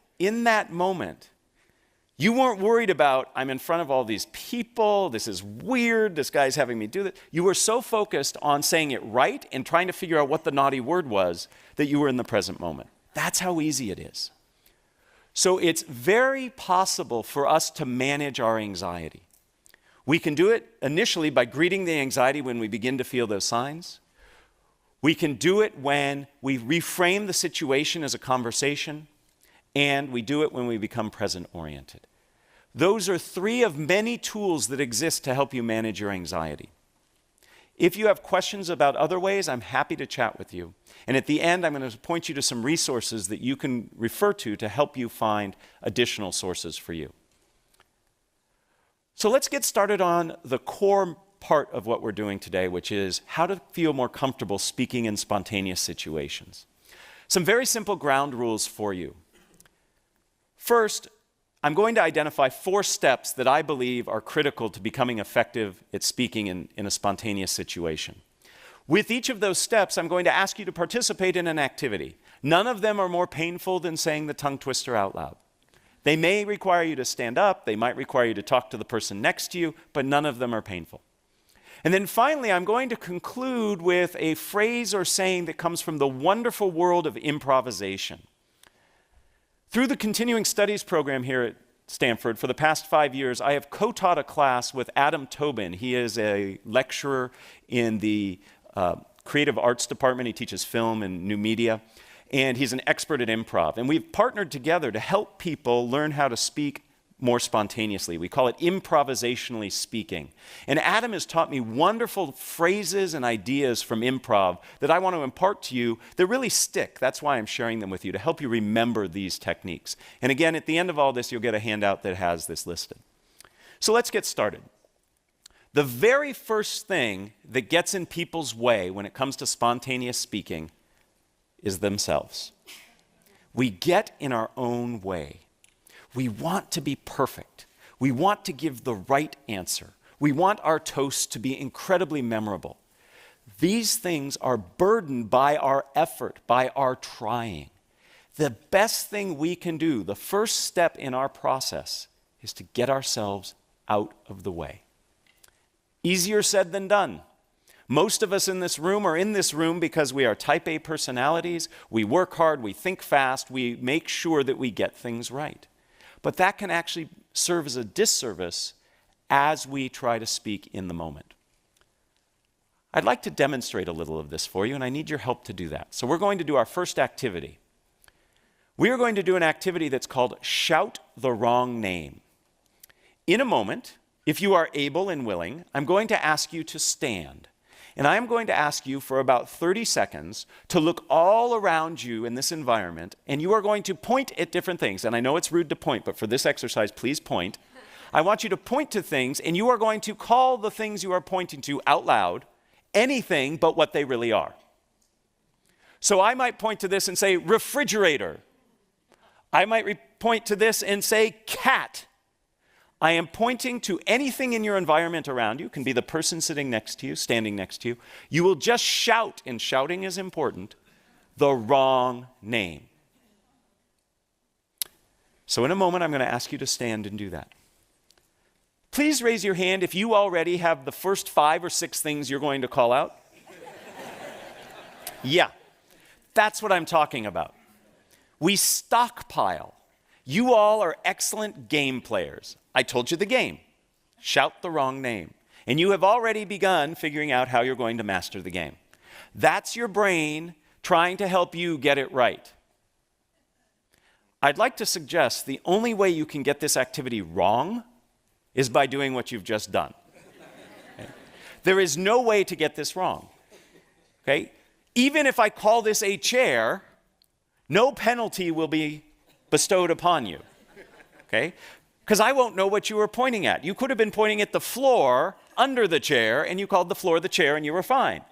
you weren't worried about, I'm in front of all these people, this is weird, this guy's having me do this. You were so focused on saying it right and trying to figure out what the naughty word was that you were in the present moment. That's how easy it is. So it's very possible for us to manage our anxiety. We can do it initially by greeting the anxiety when we begin to feel those signs. We can do it when we reframe the situation as a conversation. And we do it when we become present-oriented. Those are 3 of many tools that exist to help you manage your anxiety. If you have questions about other ways, I'm happy to chat with you. And at the end, I'm going to point you to some resources that you can refer to help you find additional sources for you. So let's get started on the core part of what we're doing today, which is how to feel more comfortable speaking in spontaneous situations. Some very simple ground rules for you. First, I'm going to identify 4 steps that I believe are critical to becoming effective at speaking in a spontaneous situation. With each of those steps, I'm going to ask you to participate in an activity. None of them are more painful than saying the tongue twister out loud. They may require you to stand up, they might require you to talk to the person next to you, but none of them are painful. And then finally, I'm going to conclude with a phrase or saying that comes from the wonderful world of improvisation. Through the continuing studies program here at Stanford, for the past 5 years, I have co-taught a class with Adam Tobin. He is a lecturer in the creative arts department. He teaches film and new media, and he's an expert at improv. And we've partnered together to help people learn how to speak more spontaneously. We call it improvisationally speaking. And Adam has taught me wonderful phrases and ideas from improv that I want to impart to you that really stick. That's why I'm sharing them with you, to help you remember these techniques. And again, at the end of all this, you'll get a handout that has this listed. So let's get started. The very first thing that gets in people's way when it comes to spontaneous speaking is themselves. We get in our own way. We want to be perfect. We want to give the right answer. We want our toasts to be incredibly memorable. These things are burdened by our effort, by our trying. The best thing we can do, the first step in our process, is to get ourselves out of the way. Easier said than done. Most of us in this room are in this room because we are type A personalities. We work hard, we think fast, we make sure that we get things right. But that can actually serve as a disservice as we try to speak in the moment. I'd like to demonstrate a little of this for you, and I need your help to do that. So we're going to do our first activity. We are going to do an activity that's called Shout the Wrong Name. In a moment, if you are able and willing, I'm going to ask you to stand. And I am going to ask you for about 30 seconds to look all around you in this environment, and you are going to point at different things. And I know it's rude to point, but for this exercise, please point. I want you to point to things, and you are going to call the things you are pointing to out loud anything but what they really are. So I might point to this and say refrigerator. I might point to this and say cat. I am pointing to anything in your environment around you. It can be the person sitting next to you, standing next to you. You will just shout, and shouting is important, the wrong name. So in a moment, I'm going to ask you to stand and do that. Please raise your hand if you already have the first 5 or 6 things you're going to call out. Yeah, that's what I'm talking about. We stockpile. You all are excellent game players. I told you the game. Shout the wrong name. And you have already begun figuring out how you're going to master the game. That's your brain trying to help you get it right. I'd like to suggest the only way you can get this activity wrong is by doing what you've just done. Okay? There is no way to get this wrong. Okay? Even if I call this a chair, no penalty will be bestowed upon you. Okay? Because I won't know what you were pointing at. You could have been pointing at the floor under the chair, and you called the floor the chair, and you were fine.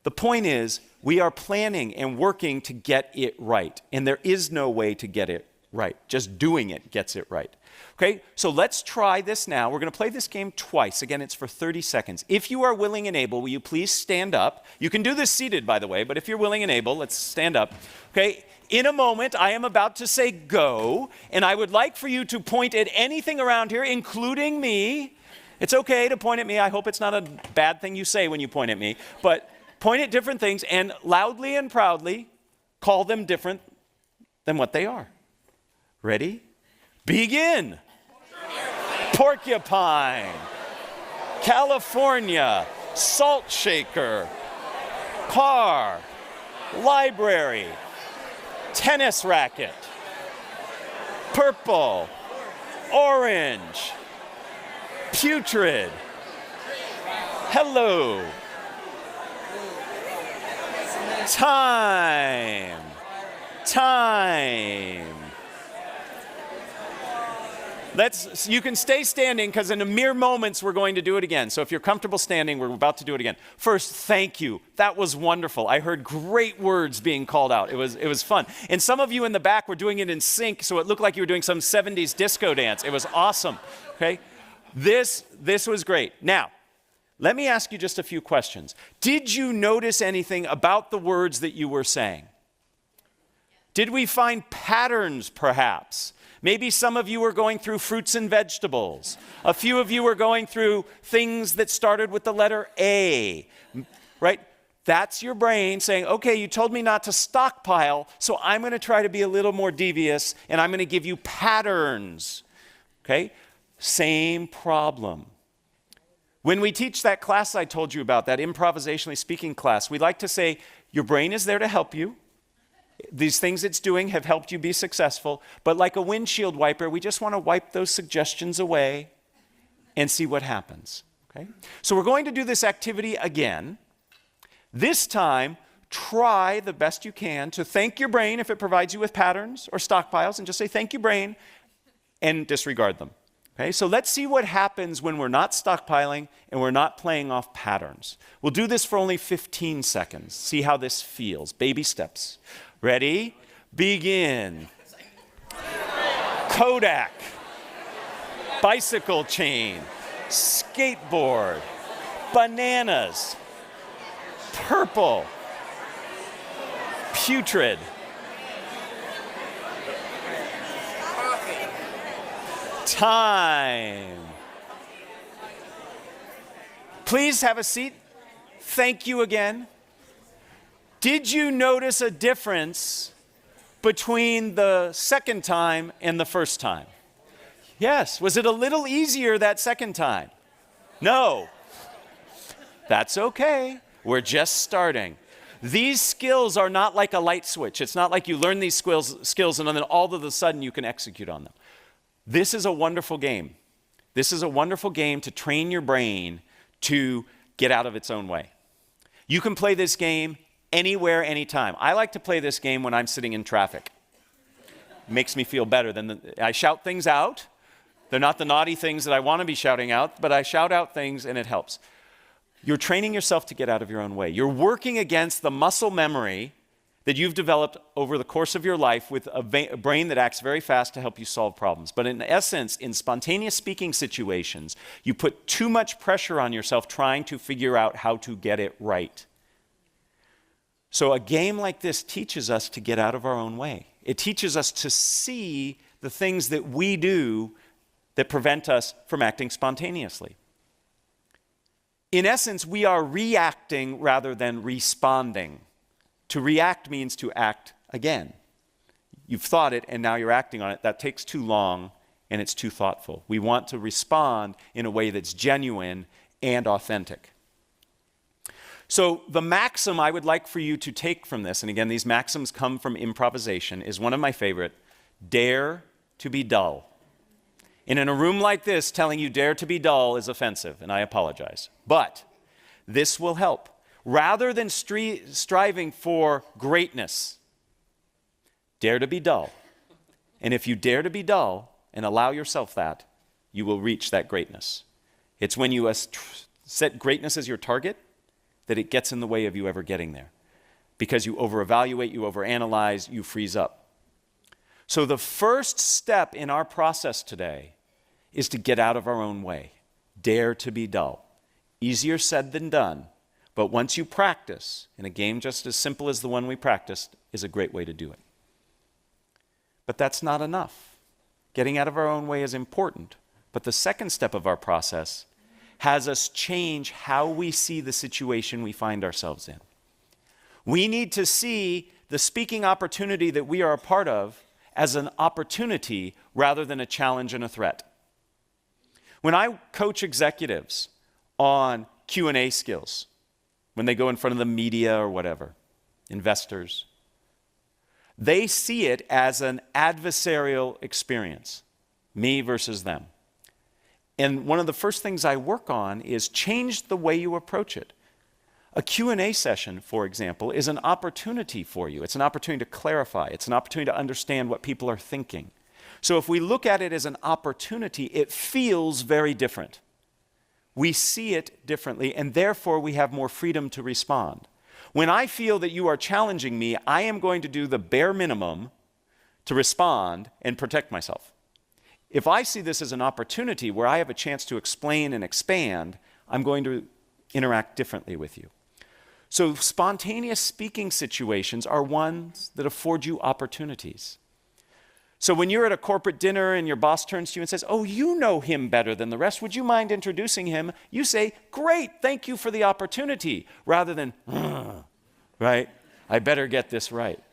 The point is, we are planning and working to get it right, and there is no way to get it right. Just doing it gets it right. Okay, so let's try this now. We're going to play this game twice. Again, it's for 30 seconds. If you are willing and able, will you please stand up? You can do this seated, by the way, but if you're willing and able, let's stand up. Okay, in a moment, I am about to say go, and I would like for you to point at anything around here, including me. It's okay to point at me. I hope it's not a bad thing you say when you point at me, but point at different things and loudly and proudly call them different than what they are. Ready? Begin. Porcupine, California, salt shaker, car, library, tennis racket, purple, orange, putrid, hello, time. You can stay standing because in a mere moments we're going to do it again. So if you're comfortable standing, we're about to do it again. First, thank you. That was wonderful. I heard great words being called out. It was fun. And some of you in the back were doing it in sync, so it looked like you were doing some 70s disco dance. It was awesome. Okay? This was great. Now, let me ask you just a few questions. Did you notice anything about the words that you were saying? Did we find patterns, perhaps? Maybe some of you were going through fruits and vegetables. A few of you were going through things that started with the letter A, right? That's your brain saying, okay, you told me not to stockpile, so I'm going to try to be a little more devious, and I'm going to give you patterns, okay? Same problem. When we teach that class I told you about, that improvisationally speaking class, we like to say, your brain is there to help you. These things it's doing have helped you be successful, but like a windshield wiper, we just want to wipe those suggestions away and see what happens, okay? So we're going to do this activity again. This time, try the best you can to thank your brain if it provides you with patterns or stockpiles, and just say, thank you, brain, and disregard them, okay? So let's see what happens when we're not stockpiling and we're not playing off patterns. We'll do this for only 15 seconds. See how this feels. Baby steps. Ready? Begin. Kodak. Bicycle chain. Skateboard. Bananas. Purple. Putrid. Time. Please have a seat. Thank you again. Did you notice a difference between the second time and the first time? Yes. Was it a little easier that second time? No. That's okay. We're just starting. These skills are not like a light switch. It's not like you learn these skills and then all of a sudden you can execute on them. This is a wonderful game. This is a wonderful game to train your brain to get out of its own way. You can play this game anywhere, anytime. I like to play this game when I'm sitting in traffic. It makes me feel better. I shout things out. They're not the naughty things that I want to be shouting out, but I shout out things and it helps. You're training yourself to get out of your own way. You're working against the muscle memory that you've developed over the course of your life with a brain that acts very fast to help you solve problems. But in essence, in spontaneous speaking situations, you put too much pressure on yourself trying to figure out how to get it right. So a game like this teaches us to get out of our own way. It teaches us to see the things that we do that prevent us from acting spontaneously. In essence, we are reacting rather than responding. To react means to act again. You've thought it and now you're acting on it. That takes too long and it's too thoughtful. We want to respond in a way that's genuine and authentic. So the maxim I would like for you to take from this, and again, these maxims come from improvisation, is one of my favorite: dare to be dull. And in a room like this, telling you dare to be dull is offensive, and I apologize. But this will help. Rather than striving for greatness, dare to be dull. And if you dare to be dull and allow yourself that, you will reach that greatness. It's when you set greatness as your target that it gets in the way of you ever getting there. Because you over-evaluate, you over-analyze, you freeze up. So the first step in our process today is to get out of our own way. Dare to be dull. Easier said than done, but once you practice, and a game just as simple as the one we practiced is a great way to do it. But that's not enough. Getting out of our own way is important, but the second step of our process has us change how we see the situation we find ourselves in. We need to see the speaking opportunity that we are a part of as an opportunity rather than a challenge and a threat. When I coach executives on Q&A skills, when they go in front of the media or whatever, investors, they see it as an adversarial experience. Me versus them. And one of the first things I work on is change the way you approach it. A Q&A session, for example, is an opportunity for you. It's an opportunity to clarify. It's an opportunity to understand what people are thinking. So if we look at it as an opportunity, it feels very different. We see it differently, and therefore we have more freedom to respond. When I feel that you are challenging me, I am going to do the bare minimum to respond and protect myself. If I see this as an opportunity where I have a chance to explain and expand, I'm going to interact differently with you. So spontaneous speaking situations are ones that afford you opportunities. So when you're at a corporate dinner and your boss turns to you and says, "Oh, you know him better than the rest. Would you mind introducing him?" You say, "Great, thank you for the opportunity," rather than, right? I better get this right.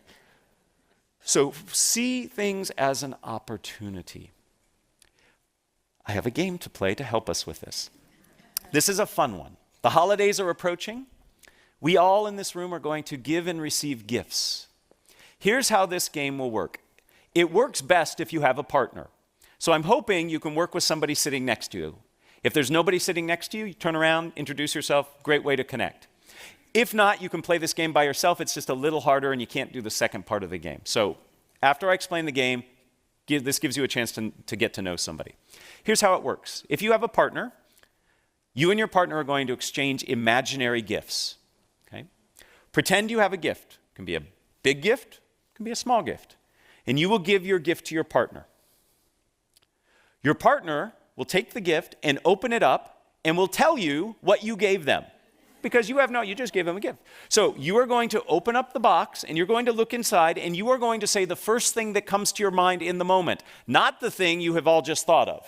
So see things as an opportunity. I have a game to play to help us with this. This is a fun one. The holidays are approaching. We all in this room are going to give and receive gifts. Here's how this game will work. It works best if you have a partner. So I'm hoping you can work with somebody sitting next to you. If there's nobody sitting next to you, you turn around, introduce yourself, great way to connect. If not, you can play this game by yourself. It's just a little harder and you can't do the second part of the game. So after I explain the game, this gives you a chance to get to know somebody. Here's how it works. If you have a partner, you and your partner are going to exchange imaginary gifts. Okay? Pretend you have a gift. It can be a big gift, it can be a small gift. And you will give your gift to your partner. Your partner will take the gift and open it up and will tell you what you gave them. Because you just gave them a gift. So you are going to open up the box and you're going to look inside and you are going to say the first thing that comes to your mind in the moment, not the thing you have all just thought of.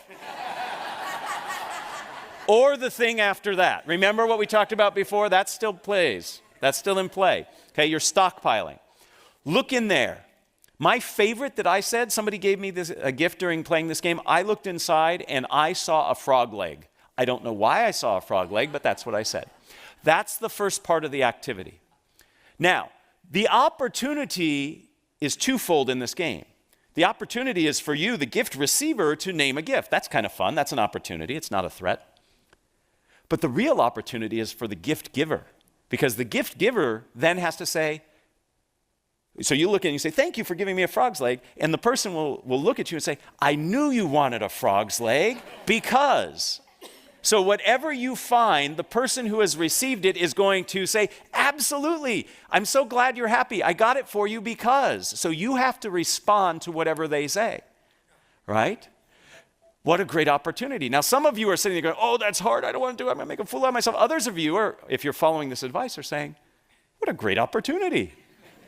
Or the thing after that. Remember what we talked about before? That still plays. That's still in play. Okay, you're stockpiling. Look in there. My favorite that I said, somebody gave me a gift during playing this game. I looked inside and I saw a frog leg. I don't know why I saw a frog leg, but that's what I said. That's the first part of the activity. Now, the opportunity is twofold in this game. The opportunity is for you, the gift receiver, to name a gift. That's kind of fun. That's an opportunity. It's not a threat. But the real opportunity is for the gift giver, because the gift giver then has to say, so you look and you say, "Thank you for giving me a frog's leg." And the person will look at you and say, "I knew you wanted a frog's leg because." So whatever you find, the person who has received it is going to say, "Absolutely, I'm so glad you're happy. I got it for you because." So you have to respond to whatever they say, right? What a great opportunity. Now, some of you are sitting there going, "Oh, that's hard. I don't want to do it. I'm going to make a fool out of myself." Others of you are, if you're following this advice, are saying, "What a great opportunity,"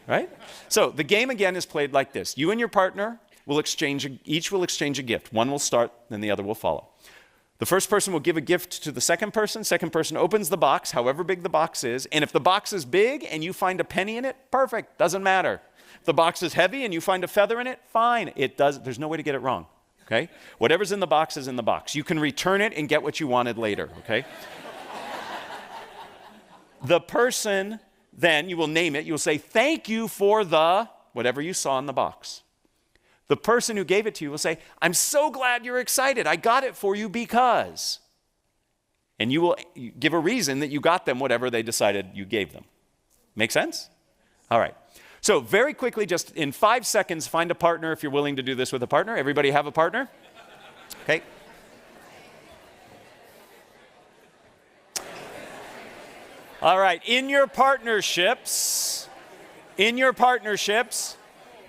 right? So the game again is played like this. You and your partner each will exchange a gift. One will start, then the other will follow. The first person will give a gift to the second person. Second person opens the box, however big the box is. And if the box is big and you find a penny in it, perfect, doesn't matter. If the box is heavy and you find a feather in it, fine. There's no way to get it wrong, okay? Whatever's in the box is in the box. You can return it and get what you wanted later, okay? The person, then, you will name it. You will say, "Thank you for the," whatever you saw in the box. The person who gave it to you will say, "I'm so glad you're excited. I got it for you because." And you will give a reason that you got them whatever they decided you gave them. Make sense? All right. So very quickly, just in 5 seconds, find a partner if you're willing to do this with a partner. Everybody have a partner? Okay. All right. In your partnerships,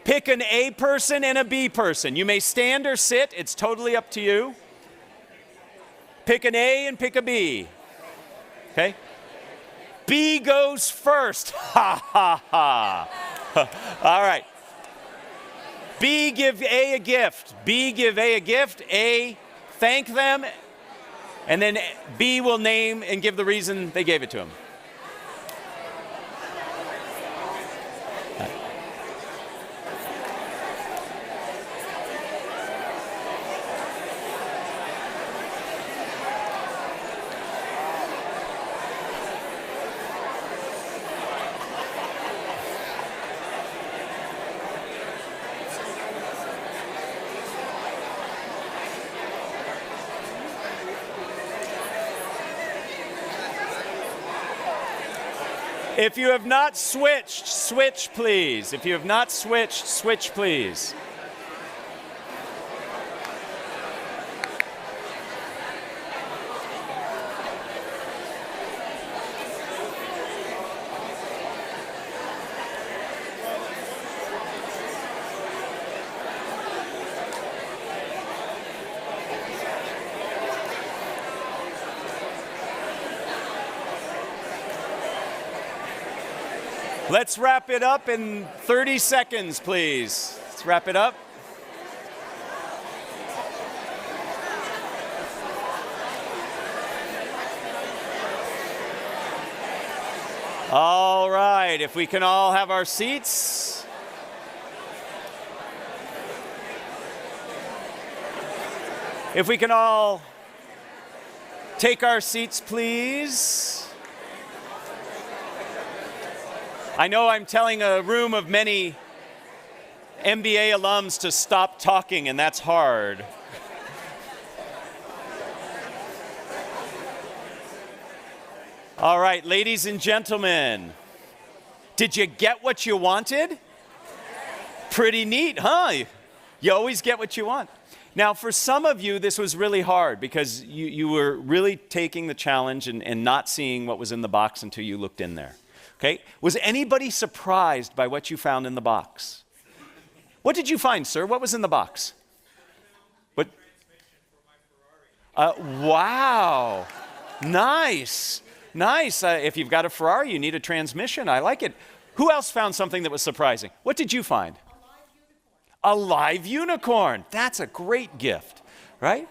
pick an A person and a B person. You may stand or sit. It's totally up to you. Pick an A and pick a B. Okay? B goes first. Ha, ha, ha. All right. B, give A a gift. B, give A a gift. A, thank them. And then B will name and give the reason they gave it to him. If you have not switched, switch please. If you have not switched, switch please. Let's wrap it up in 30 seconds, please. Let's wrap it up. All right, if we can all have our seats. If we can all take our seats, please. I know I'm telling a room of many MBA alums to stop talking, and that's hard. All right, ladies and gentlemen, did you get what you wanted? Pretty neat, huh? You always get what you want. Now, for some of you, this was really hard because you were really taking the challenge and not seeing what was in the box until you looked in there. Okay? Was anybody surprised by what you found in the box? What did you find, sir? What was in the box? What? Wow. Nice. Nice. If you've got a Ferrari, you need a transmission. I like it. Who else found something that was surprising? What did you find? A live unicorn. That's a great gift, right?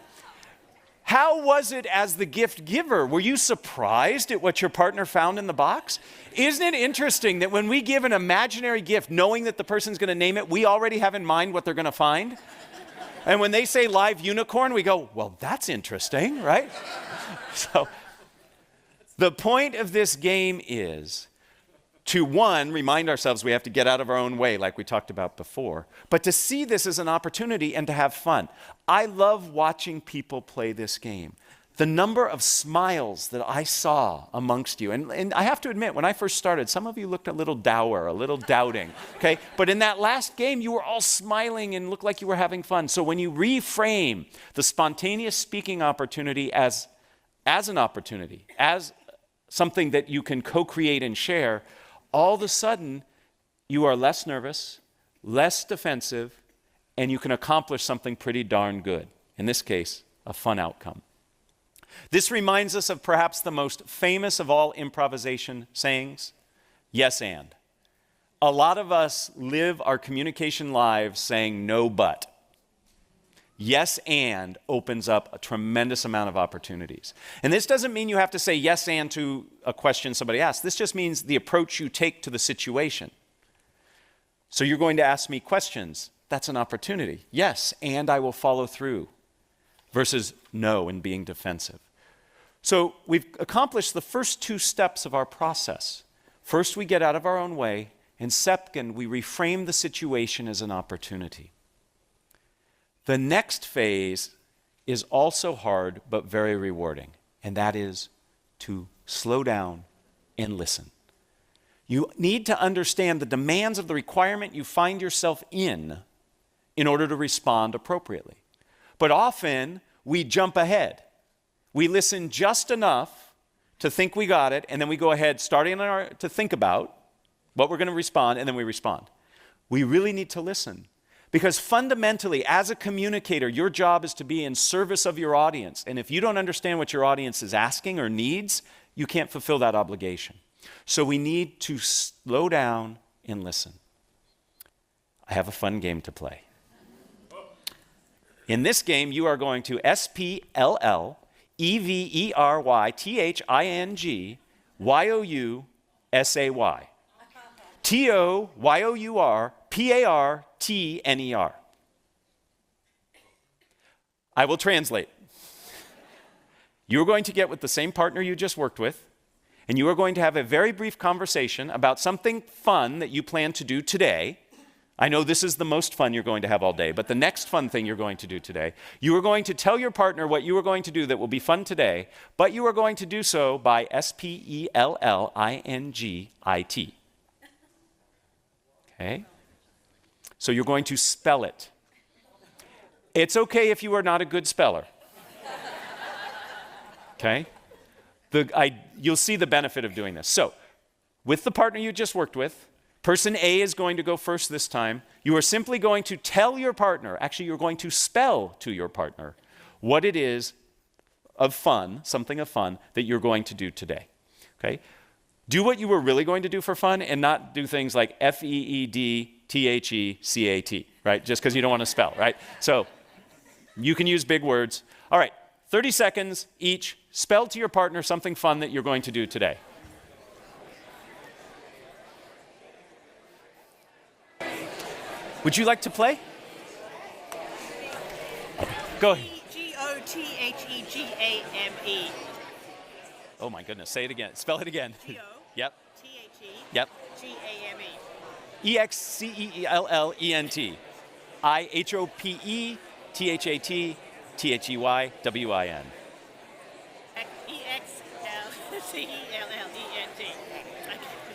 How was it as the gift giver? Were you surprised at what your partner found in the box? Isn't it interesting that when we give an imaginary gift, knowing that the person's going to name it, we already have in mind what they're going to find? And when they say live unicorn, we go, well, that's interesting, right? So the point of this game is to, one, remind ourselves we have to get out of our own way, like we talked about before, but to see this as an opportunity and to have fun. I love watching people play this game. The number of smiles that I saw amongst you, and I have to admit, when I first started, some of you looked a little dour, a little doubting, okay? But in that last game, you were all smiling and looked like you were having fun. So when you reframe the spontaneous speaking opportunity as an opportunity, as something that you can co-create and share, all of a sudden, you are less nervous, less defensive, and you can accomplish something pretty darn good. In this case, a fun outcome. This reminds us of perhaps the most famous of all improvisation sayings, yes and. A lot of us live our communication lives saying no but. Yes and opens up a tremendous amount of opportunities. And this doesn't mean you have to say yes and to a question somebody asks. This just means the approach you take to the situation. So you're going to ask me questions. That's an opportunity. Yes, and I will follow through. Versus no and being defensive. So we've accomplished the first two steps of our process. First, we get out of our own way. And second, we reframe the situation as an opportunity. The next phase is also hard, but very rewarding, and that is to slow down and listen. You need to understand the demands of the requirement you find yourself in order to respond appropriately. But often, we jump ahead. We listen just enough to think we got it, and then we go ahead, starting to think about what we're going to respond, and then we respond. We really need to listen. Because fundamentally, as a communicator, your job is to be in service of your audience. And if you don't understand what your audience is asking or needs, you can't fulfill that obligation. So we need to slow down and listen. I have a fun game to play. In this game, you are going to SPLLEVERYTHINGYOUSAY. TOYOURPARTNER. I will translate. You're going to get with the same partner you just worked with, and you are going to have a very brief conversation about something fun that you plan to do today, I know this is the most fun you're going to have all day, but the next fun thing you're going to do today, you are going to tell your partner what you are going to do that will be fun today, but you are going to do so by spellingit. Okay? So you're going to spell it. It's okay if you are not a good speller. Okay? You'll see the benefit of doing this. So, with the partner you just worked with, person A is going to go first this time. You are simply going to tell your partner, actually you're going to spell to your partner what it is of fun, something of fun, that you're going to do today. Okay? Do what you were really going to do for fun and not do things like FEEDTHECAT, right? Just because you don't want to spell, right? So, you can use big words. All right, 30 seconds each. Spell to your partner something fun that you're going to do today. Would you like to play? Go ahead. GOTHEGAME. Oh my goodness, say it again. Spell it again. Yep. THE. Yep. GAME. EXCELLENT. IHOPETHAT THEYWIN. EXLCELLENT.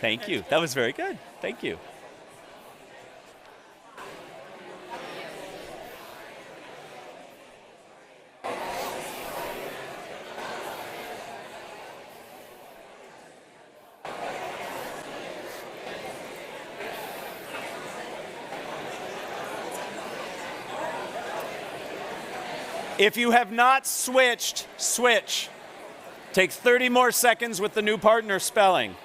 Thank you. That was very good. Thank you. If you have not switched, switch. Take 30 more seconds with the new partner spelling.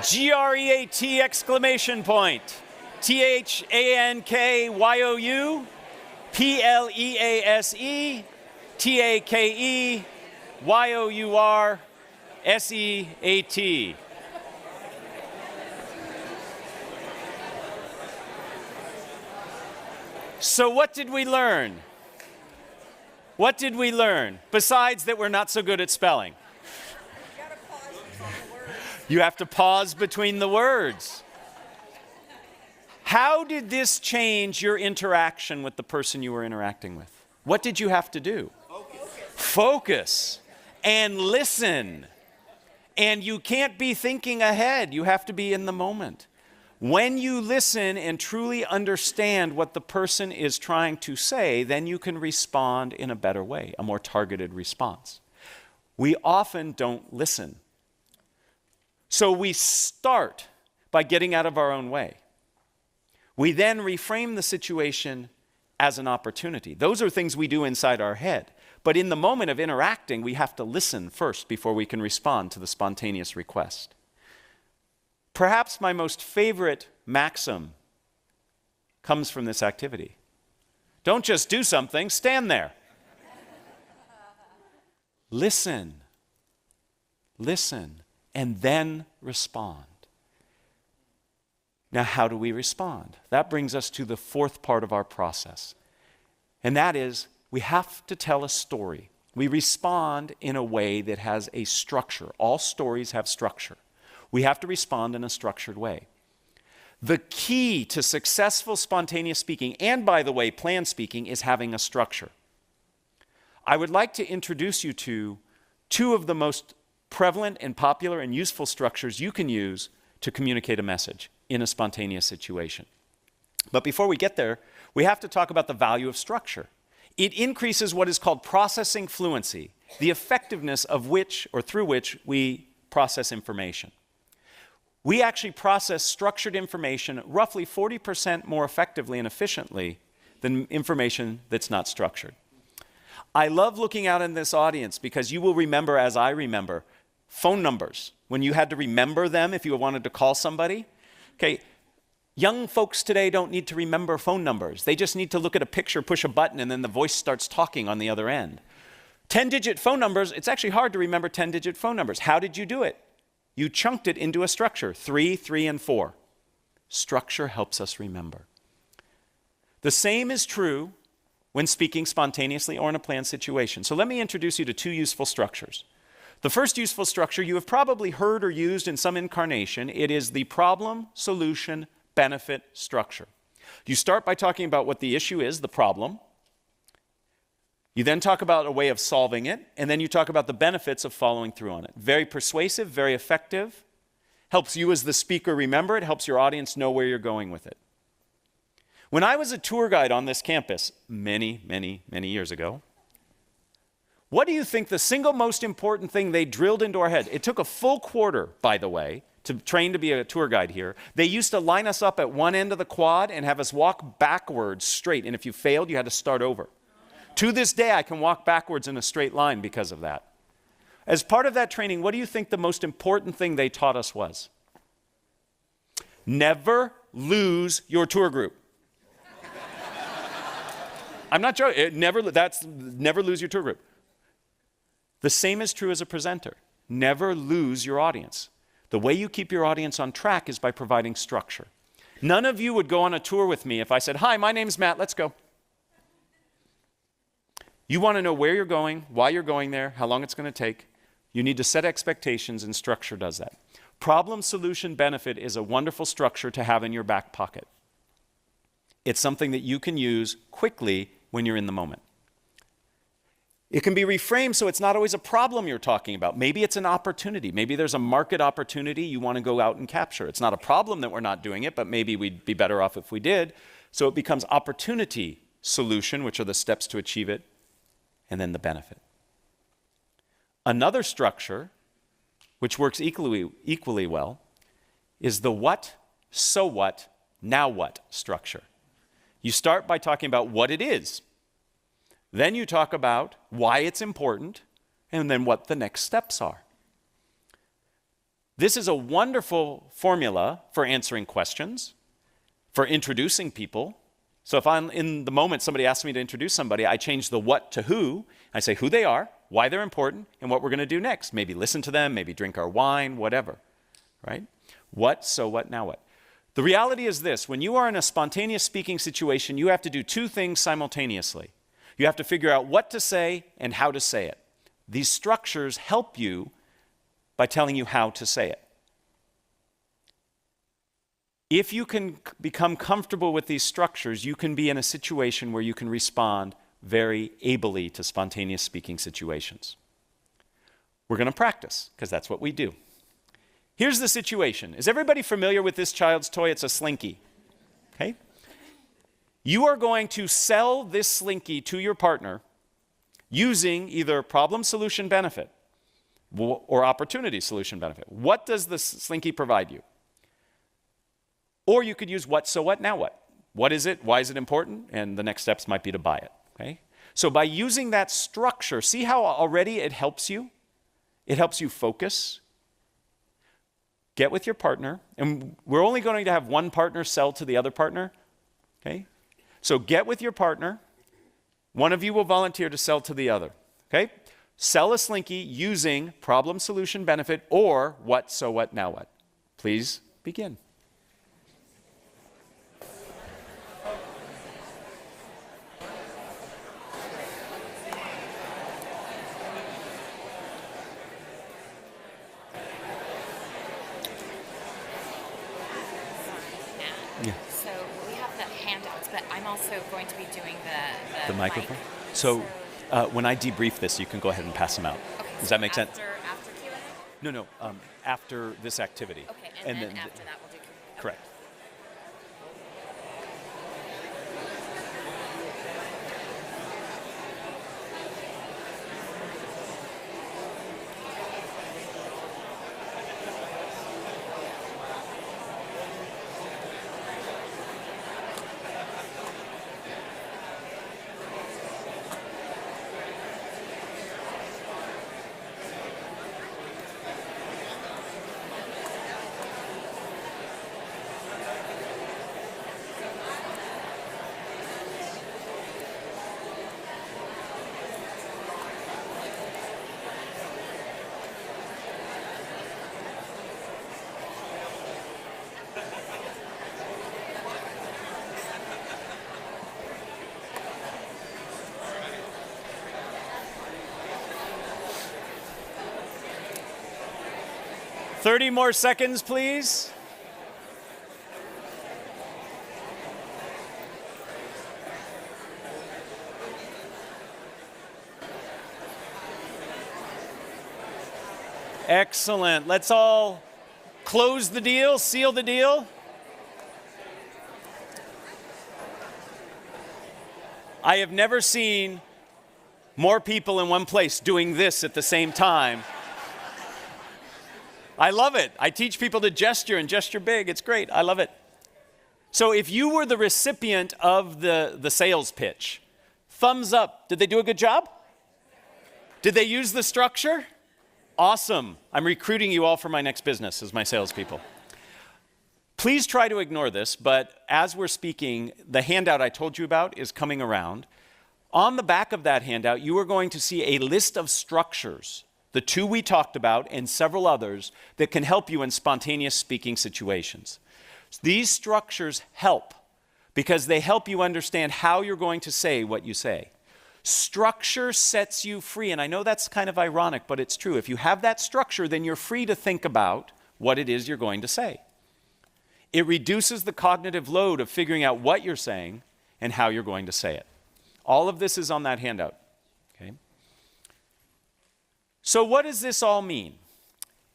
GREAT exclamation point. THANKYOU PLEASE TAKEYOURSEAT. So what did we learn? What did we learn? Besides that we're not so good at spelling. You have to pause between the words. How did this change your interaction with the person you were interacting with? What did you have to do? Focus and listen. And you can't be thinking ahead. You have to be in the moment. When you listen and truly understand what the person is trying to say, then you can respond in a better way, a more targeted response. We often don't listen. So we start by getting out of our own way. We then reframe the situation as an opportunity. Those are things we do inside our head. But in the moment of interacting, we have to listen first before we can respond to the spontaneous request. Perhaps my most favorite maxim comes from this activity. Don't just do something, stand there. Listen, and then respond. Now, how do we respond? That brings us to the fourth part of our process. And that is, we have to tell a story. We respond in a way that has a structure. All stories have structure. We have to respond in a structured way. The key to successful spontaneous speaking, and by the way, planned speaking, is having a structure. I would like to introduce you to two of the most prevalent and popular and useful structures you can use to communicate a message in a spontaneous situation. But before we get there, we have to talk about the value of structure. It increases what is called processing fluency, the effectiveness of which or through which we process information. We actually process structured information roughly 40% more effectively and efficiently than information that's not structured. I love looking out in this audience because you will remember, as I remember, phone numbers. When you had to remember them if you wanted to call somebody. Okay, young folks today don't need to remember phone numbers. They just need to look at a picture, push a button, and then the voice starts talking on the other end. 10-digit phone numbers, it's actually hard to remember 10-digit phone numbers. How did you do it? You chunked it into a structure, 3, 3, and 4. Structure helps us remember. The same is true when speaking spontaneously or in a planned situation. So let me introduce you to 2 useful structures. The first useful structure you have probably heard or used in some incarnation. It is the problem, solution, benefit structure. You start by talking about what the issue is, the problem. You then talk about a way of solving it, and then you talk about the benefits of following through on it. Very persuasive, very effective. Helps you as the speaker remember it, helps your audience know where you're going with it. When I was a tour guide on this campus many, many, many years ago, what do you think the single most important thing they drilled into our head? It took a full quarter, by the way, to train to be a tour guide here. They used to line us up at one end of the quad and have us walk backwards straight, and if you failed, you had to start over. To this day, I can walk backwards in a straight line because of that. As part of that training, what do you think the most important thing they taught us was? Never lose your tour group. I'm not joking. Never lose your tour group. The same is true as a presenter. Never lose your audience. The way you keep your audience on track is by providing structure. None of you would go on a tour with me if I said, "Hi, my name's Matt, let's go." You want to know where you're going, why you're going there, how long it's going to take. You need to set expectations, and structure does that. Problem, solution, benefit is a wonderful structure to have in your back pocket. It's something that you can use quickly when you're in the moment. It can be reframed so it's not always a problem you're talking about. Maybe it's an opportunity. Maybe there's a market opportunity you want to go out and capture. It's not a problem that we're not doing it, but maybe we'd be better off if we did. So it becomes opportunity, solution, which are the steps to achieve it, and then the benefit. Another structure, which works equally well, is the what, so what, now what structure. You start by talking about what it is. Then you talk about why it's important, and then what the next steps are. This is a wonderful formula for answering questions, for introducing people. So if I'm in the moment somebody asks me to introduce somebody, I change the what to who. I say who they are, why they're important, and what we're going to do next. Maybe listen to them, maybe drink our wine, whatever, right? What, so what, now what? The reality is this: when you are in a spontaneous speaking situation, you have to do 2 things simultaneously. You have to figure out what to say and how to say it. These structures help you by telling you how to say it. If you can become comfortable with these structures, you can be in a situation where you can respond very ably to spontaneous speaking situations. We're going to practice, because that's what we do. Here's the situation. Is everybody familiar with this child's toy? It's a slinky. Okay? You are going to sell this slinky to your partner using either problem, solution, benefit, or opportunity, solution, benefit. What does the slinky provide you? Or you could use what, so what, now what? What is it? Why is it important? And the next steps might be to buy it. Okay? So by using that structure, see how already it helps you? It helps you focus. Get with your partner. And we're only going to have one partner sell to the other partner. Okay? So get with your partner. One of you will volunteer to sell to the other. Okay? Sell a slinky using problem, solution, benefit, or what, so what, now what. Please begin. Yeah. So we have the handouts, but I'm also going to be doing the microphone? mic. So when I debrief this, you can go ahead and pass them out. Okay, Does so that make sense? After Q&A? No, after this activity. Okay, and then after that we'll do Q&A. Correct. 30 more seconds, please. Excellent. Let's all close the deal, seal the deal. I have never seen more people in one place doing this at the same time. I love it. I teach people to gesture and gesture big. It's great. I love it. So if you were the recipient of the sales pitch, thumbs up. Did they do a good job? Did they use the structure? Awesome. I'm recruiting you all for my next business as my salespeople. Please try to ignore this, but as we're speaking, the handout I told you about is coming around. On the back of that handout, you are going to see a list of structures, the two we talked about and several others, that can help you in spontaneous speaking situations. These structures help because they help you understand how you're going to say what you say. Structure sets you free, and I know that's kind of ironic, but it's true. If you have that structure, then you're free to think about what it is you're going to say. It reduces the cognitive load of figuring out what you're saying and how you're going to say it. All of this is on that handout. Okay? So what does this all mean?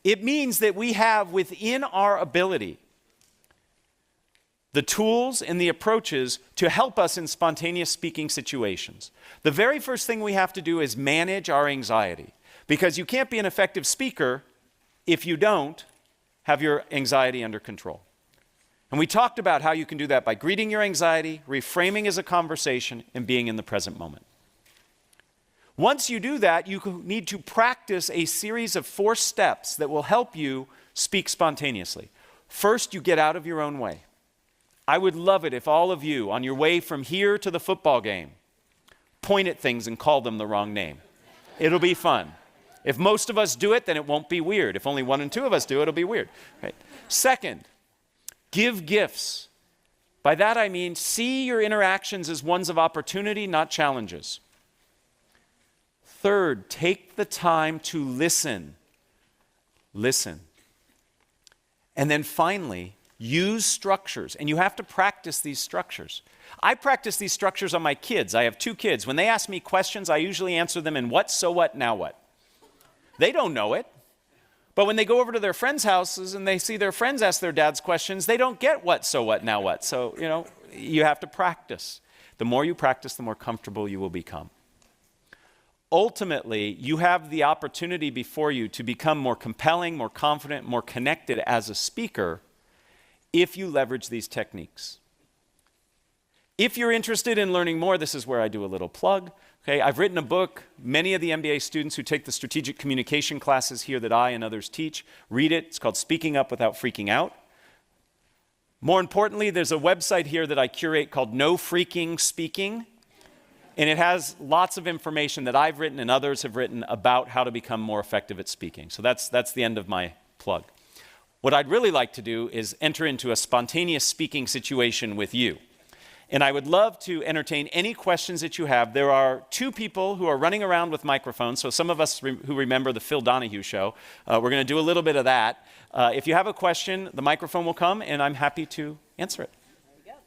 It means that we have within our ability the tools and the approaches to help us in spontaneous speaking situations. The very first thing we have to do is manage our anxiety, because you can't be an effective speaker if you don't have your anxiety under control. And we talked about how you can do that by greeting your anxiety, reframing as a conversation, and being in the present moment. Once you do that, you need to practice a series of 4 steps that will help you speak spontaneously. First, you get out of your own way. I would love it if all of you, on your way from here to the football game, point at things and call them the wrong name. It'll be fun. If most of us do it, then it won't be weird. If only 1 and 2 of us do it, it'll be weird. Right? Second, give gifts. By that I mean see your interactions as ones of opportunity, not challenges. Third, take the time to listen. Listen. And then finally, use structures, and you have to practice these structures. I practice these structures on my kids. I have 2 kids. When they ask me questions, I usually answer them in what, so what, now what. They don't know it. But when they go over to their friends' houses and they see their friends ask their dads questions, they don't get what, so what, now what. So, you have to practice. The more you practice, the more comfortable you will become. Ultimately, you have the opportunity before you to become more compelling, more confident, more connected as a speaker if you leverage these techniques. If you're interested in learning more, this is where I do a little plug. Okay, I've written a book. Many of the MBA students who take the strategic communication classes here that I and others teach read it. It's called Speaking Up Without Freaking Out. More importantly, there's a website here that I curate called No Freaking Speaking. And it has lots of information that I've written and others have written about how to become more effective at speaking. So that's the end of my plug. What I'd really like to do is enter into a spontaneous speaking situation with you. And I would love to entertain any questions that you have. There are 2 people who are running around with microphones. So some of us who remember the Phil Donahue show, we're going to do a little bit of that. If you have a question, the microphone will come, and I'm happy to answer it. There you go.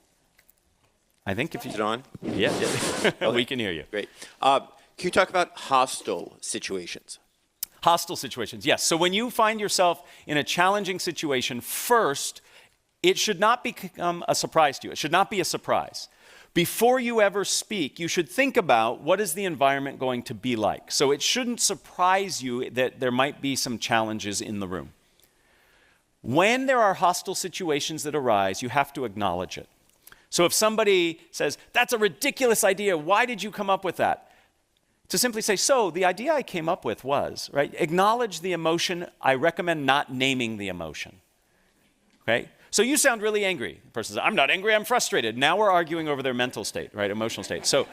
I think if you... Is it on? Yeah. Okay. We can hear you. Great. Can you talk about hostile situations? Hostile situations, yes. So when you find yourself in a challenging situation, first, it should not become a surprise to you. It should not be a surprise. Before you ever speak, you should think about what is the environment going to be like. So it shouldn't surprise you that there might be some challenges in the room. When there are hostile situations that arise, you have to acknowledge it. So if somebody says, "That's a ridiculous idea, why did you come up with that?" To simply say, "So the idea I came up with was," right? Acknowledge the emotion. I recommend not naming the emotion. Okay? So you sound really angry. The person says, "I'm not angry, I'm frustrated." Now we're arguing over their mental state, right? Emotional state. So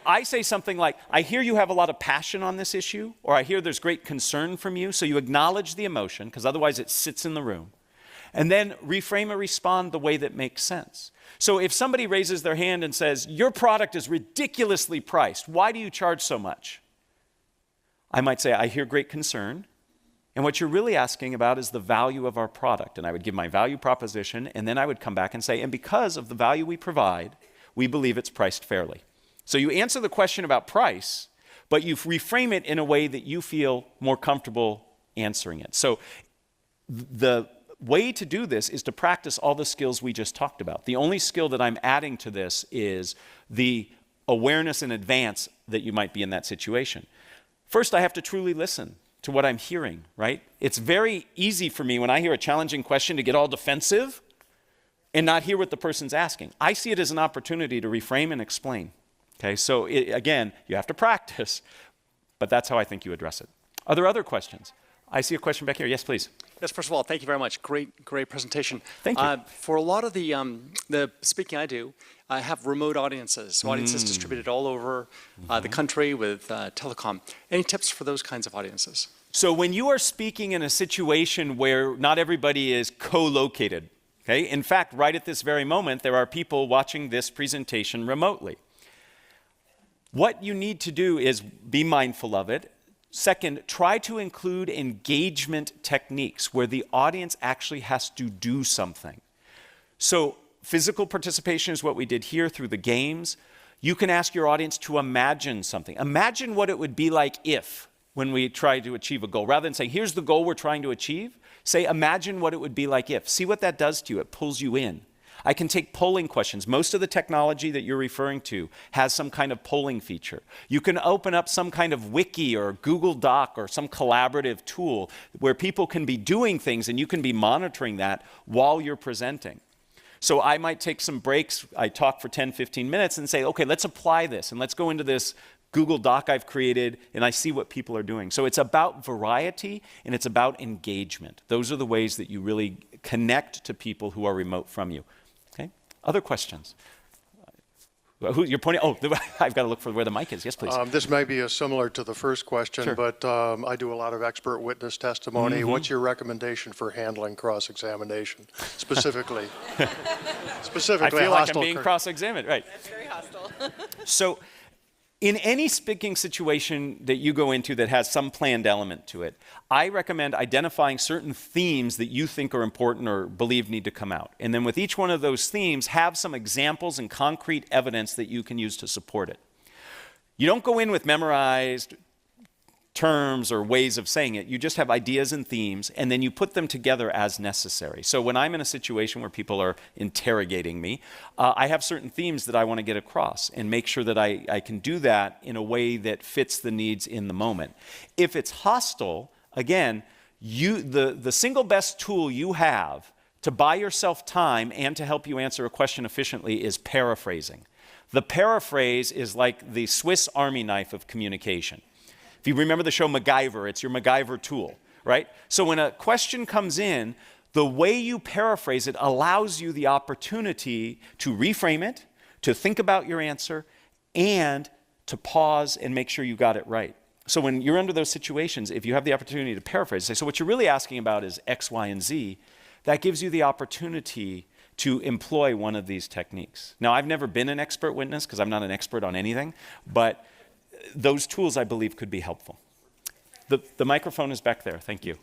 I say something like, "I hear you have a lot of passion on this issue," or "I hear there's great concern from you." So you acknowledge the emotion, because otherwise it sits in the room. And then reframe or respond the way that makes sense. So if somebody raises their hand and says, "Your product is ridiculously priced. Why do you charge so much?" I might say, "I hear great concern. And what you're really asking about is the value of our product. And I would give my value proposition, and then I would come back and say, and because of the value we provide, we believe it's priced fairly. So you answer the question about price, but you reframe it in a way that you feel more comfortable answering it. So the way to do this is to practice all the skills we just talked about. The only skill that I'm adding to this is the awareness in advance that you might be in that situation. First, I have to truly listen to what I'm hearing, right? It's very easy for me when I hear a challenging question to get all defensive and not hear what the person's asking. I see it as an opportunity to reframe and explain. Okay, so again, you have to practice, but that's how I think you address it. Are there other questions? I see a question back here. Yes, please. Yes, first of all, thank you very much. Great presentation. Thank you. For a lot of the speaking I do, I have remote audiences, audiences distributed all over the country with telecom. Any tips for those kinds of audiences? So when you are speaking in a situation where not everybody is co-located, okay? In fact, right at this very moment, there are people watching this presentation remotely. What you need to do is be mindful of it. Second, try to include engagement techniques where the audience actually has to do something. So physical participation is what we did here through the games. You can ask your audience to imagine something. Imagine what it would be like if, when we try to achieve a goal. Rather than saying, here's the goal we're trying to achieve, say, imagine what it would be like if. See what that does to you. It pulls you in. I can take polling questions. Most of the technology that you're referring to has some kind of polling feature. You can open up some kind of wiki or Google Doc or some collaborative tool where people can be doing things and you can be monitoring that while you're presenting. So I might take some breaks. I talk for 10, 15 minutes and say, okay, let's apply this and let's go into this Google Doc I've created and I see what people are doing. So it's about variety and it's about engagement. Those are the ways that you really connect to people who are remote from you. Okay? Other questions? Who you're pointing? Oh, I've got to look for where the mic is. Yes, please. This may be similar to the first question, Sure. but I do a lot of expert witness testimony. What's your recommendation for handling cross-examination, specifically? I feel like I'm being cross-examined, right? That's very hostile. So in any speaking situation that you go into that has some planned element to it, I recommend identifying certain themes that you think are important or believe need to come out. And then with each one of those themes, have some examples and concrete evidence that you can use to support it. You don't go in with memorized terms or ways of saying it. You just have ideas and themes, and then you put them together as necessary. So when I'm in a situation where people are interrogating me, I have certain themes that I want to get across and make sure that I can do that in a way that fits the needs in the moment. If it's hostile, again, the single best tool you have to buy yourself time and to help you answer a question efficiently is paraphrasing. The paraphrase is like the Swiss Army knife of communication. If you remember the show MacGyver, it's your MacGyver tool, right? So when a question comes in, the way you paraphrase it allows you the opportunity to reframe it, to think about your answer, and to pause and make sure you got it right. So when you're under those situations, if you have the opportunity to paraphrase, say, so what you're really asking about is X, Y, and Z, that gives you the opportunity to employ one of these techniques. Now, I've never been an expert witness because I'm not an expert on anything, but those tools, I believe, could be helpful. The microphone is back there. Thank you.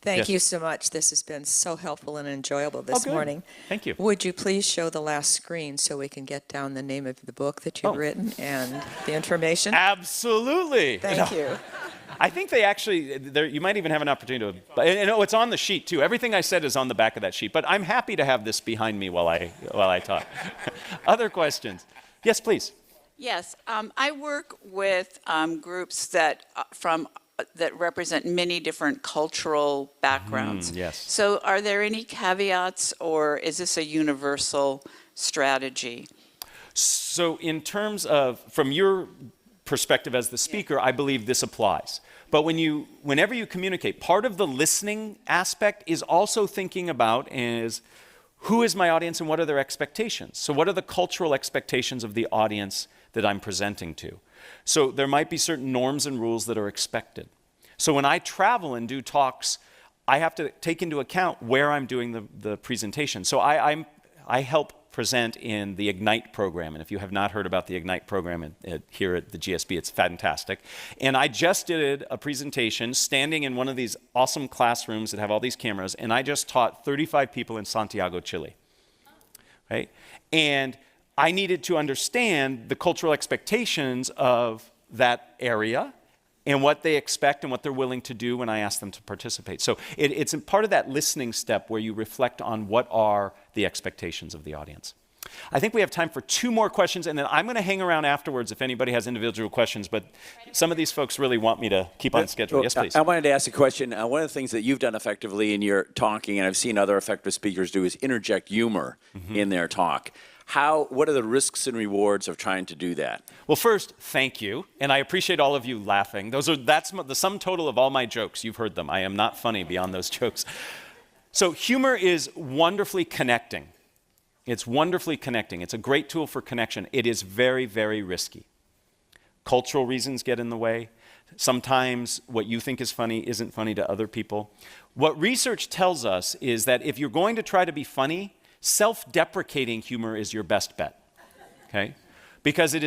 Thank Yes. you so much. This has been so helpful and enjoyable this good. morning. Thank you. Would you please show the last screen so we can get down the name of the book that you've written and the information? Absolutely. Thank you. I think they actually, you might even have an opportunity to, and it's on the sheet too. Everything I said is on the back of that sheet, but I'm happy to have this behind me while I talk. Other questions? Yes, please. Yes, I work with groups that represent many different cultural backgrounds. Yes. So are there any caveats, or is this a universal strategy? So in terms of, from your perspective as the speaker, I believe this applies. But whenever you communicate, part of the listening aspect is also thinking about who is my audience and what are their expectations? So what are the cultural expectations of the audience that I'm presenting to? So there might be certain norms and rules that are expected. So when I travel and do talks, I have to take into account where I'm doing the presentation. So I help present in the Ignite program. And if you have not heard about the Ignite program here at the GSB, it's fantastic. And I just did a presentation standing in one of these awesome classrooms that have all these cameras, and I just taught 35 people in Santiago, Chile. Right? And I needed to understand the cultural expectations of that area and what they expect and what they're willing to do when I ask them to participate. So it's part of that listening step where you reflect on what are the expectations of the audience. I think we have time for 2 more questions, and then I'm going to hang around afterwards if anybody has individual questions, but some of these folks really want me to keep on schedule. Yes, please. I wanted to ask a question. One of the things that you've done effectively in your talking, and I've seen other effective speakers do, is interject humor in their talk. What are the risks and rewards of trying to do that? Well, first, thank you, and I appreciate all of you laughing. That's the sum total of all my jokes. You've heard them. I am not funny beyond those jokes. So humor is wonderfully connecting. It's wonderfully connecting. It's a great tool for connection. It is very, very risky. Cultural reasons get in the way. Sometimes what you think is funny isn't funny to other people. What research tells us is that if you're going to try to be funny, self-deprecating humor is your best bet, okay? Because it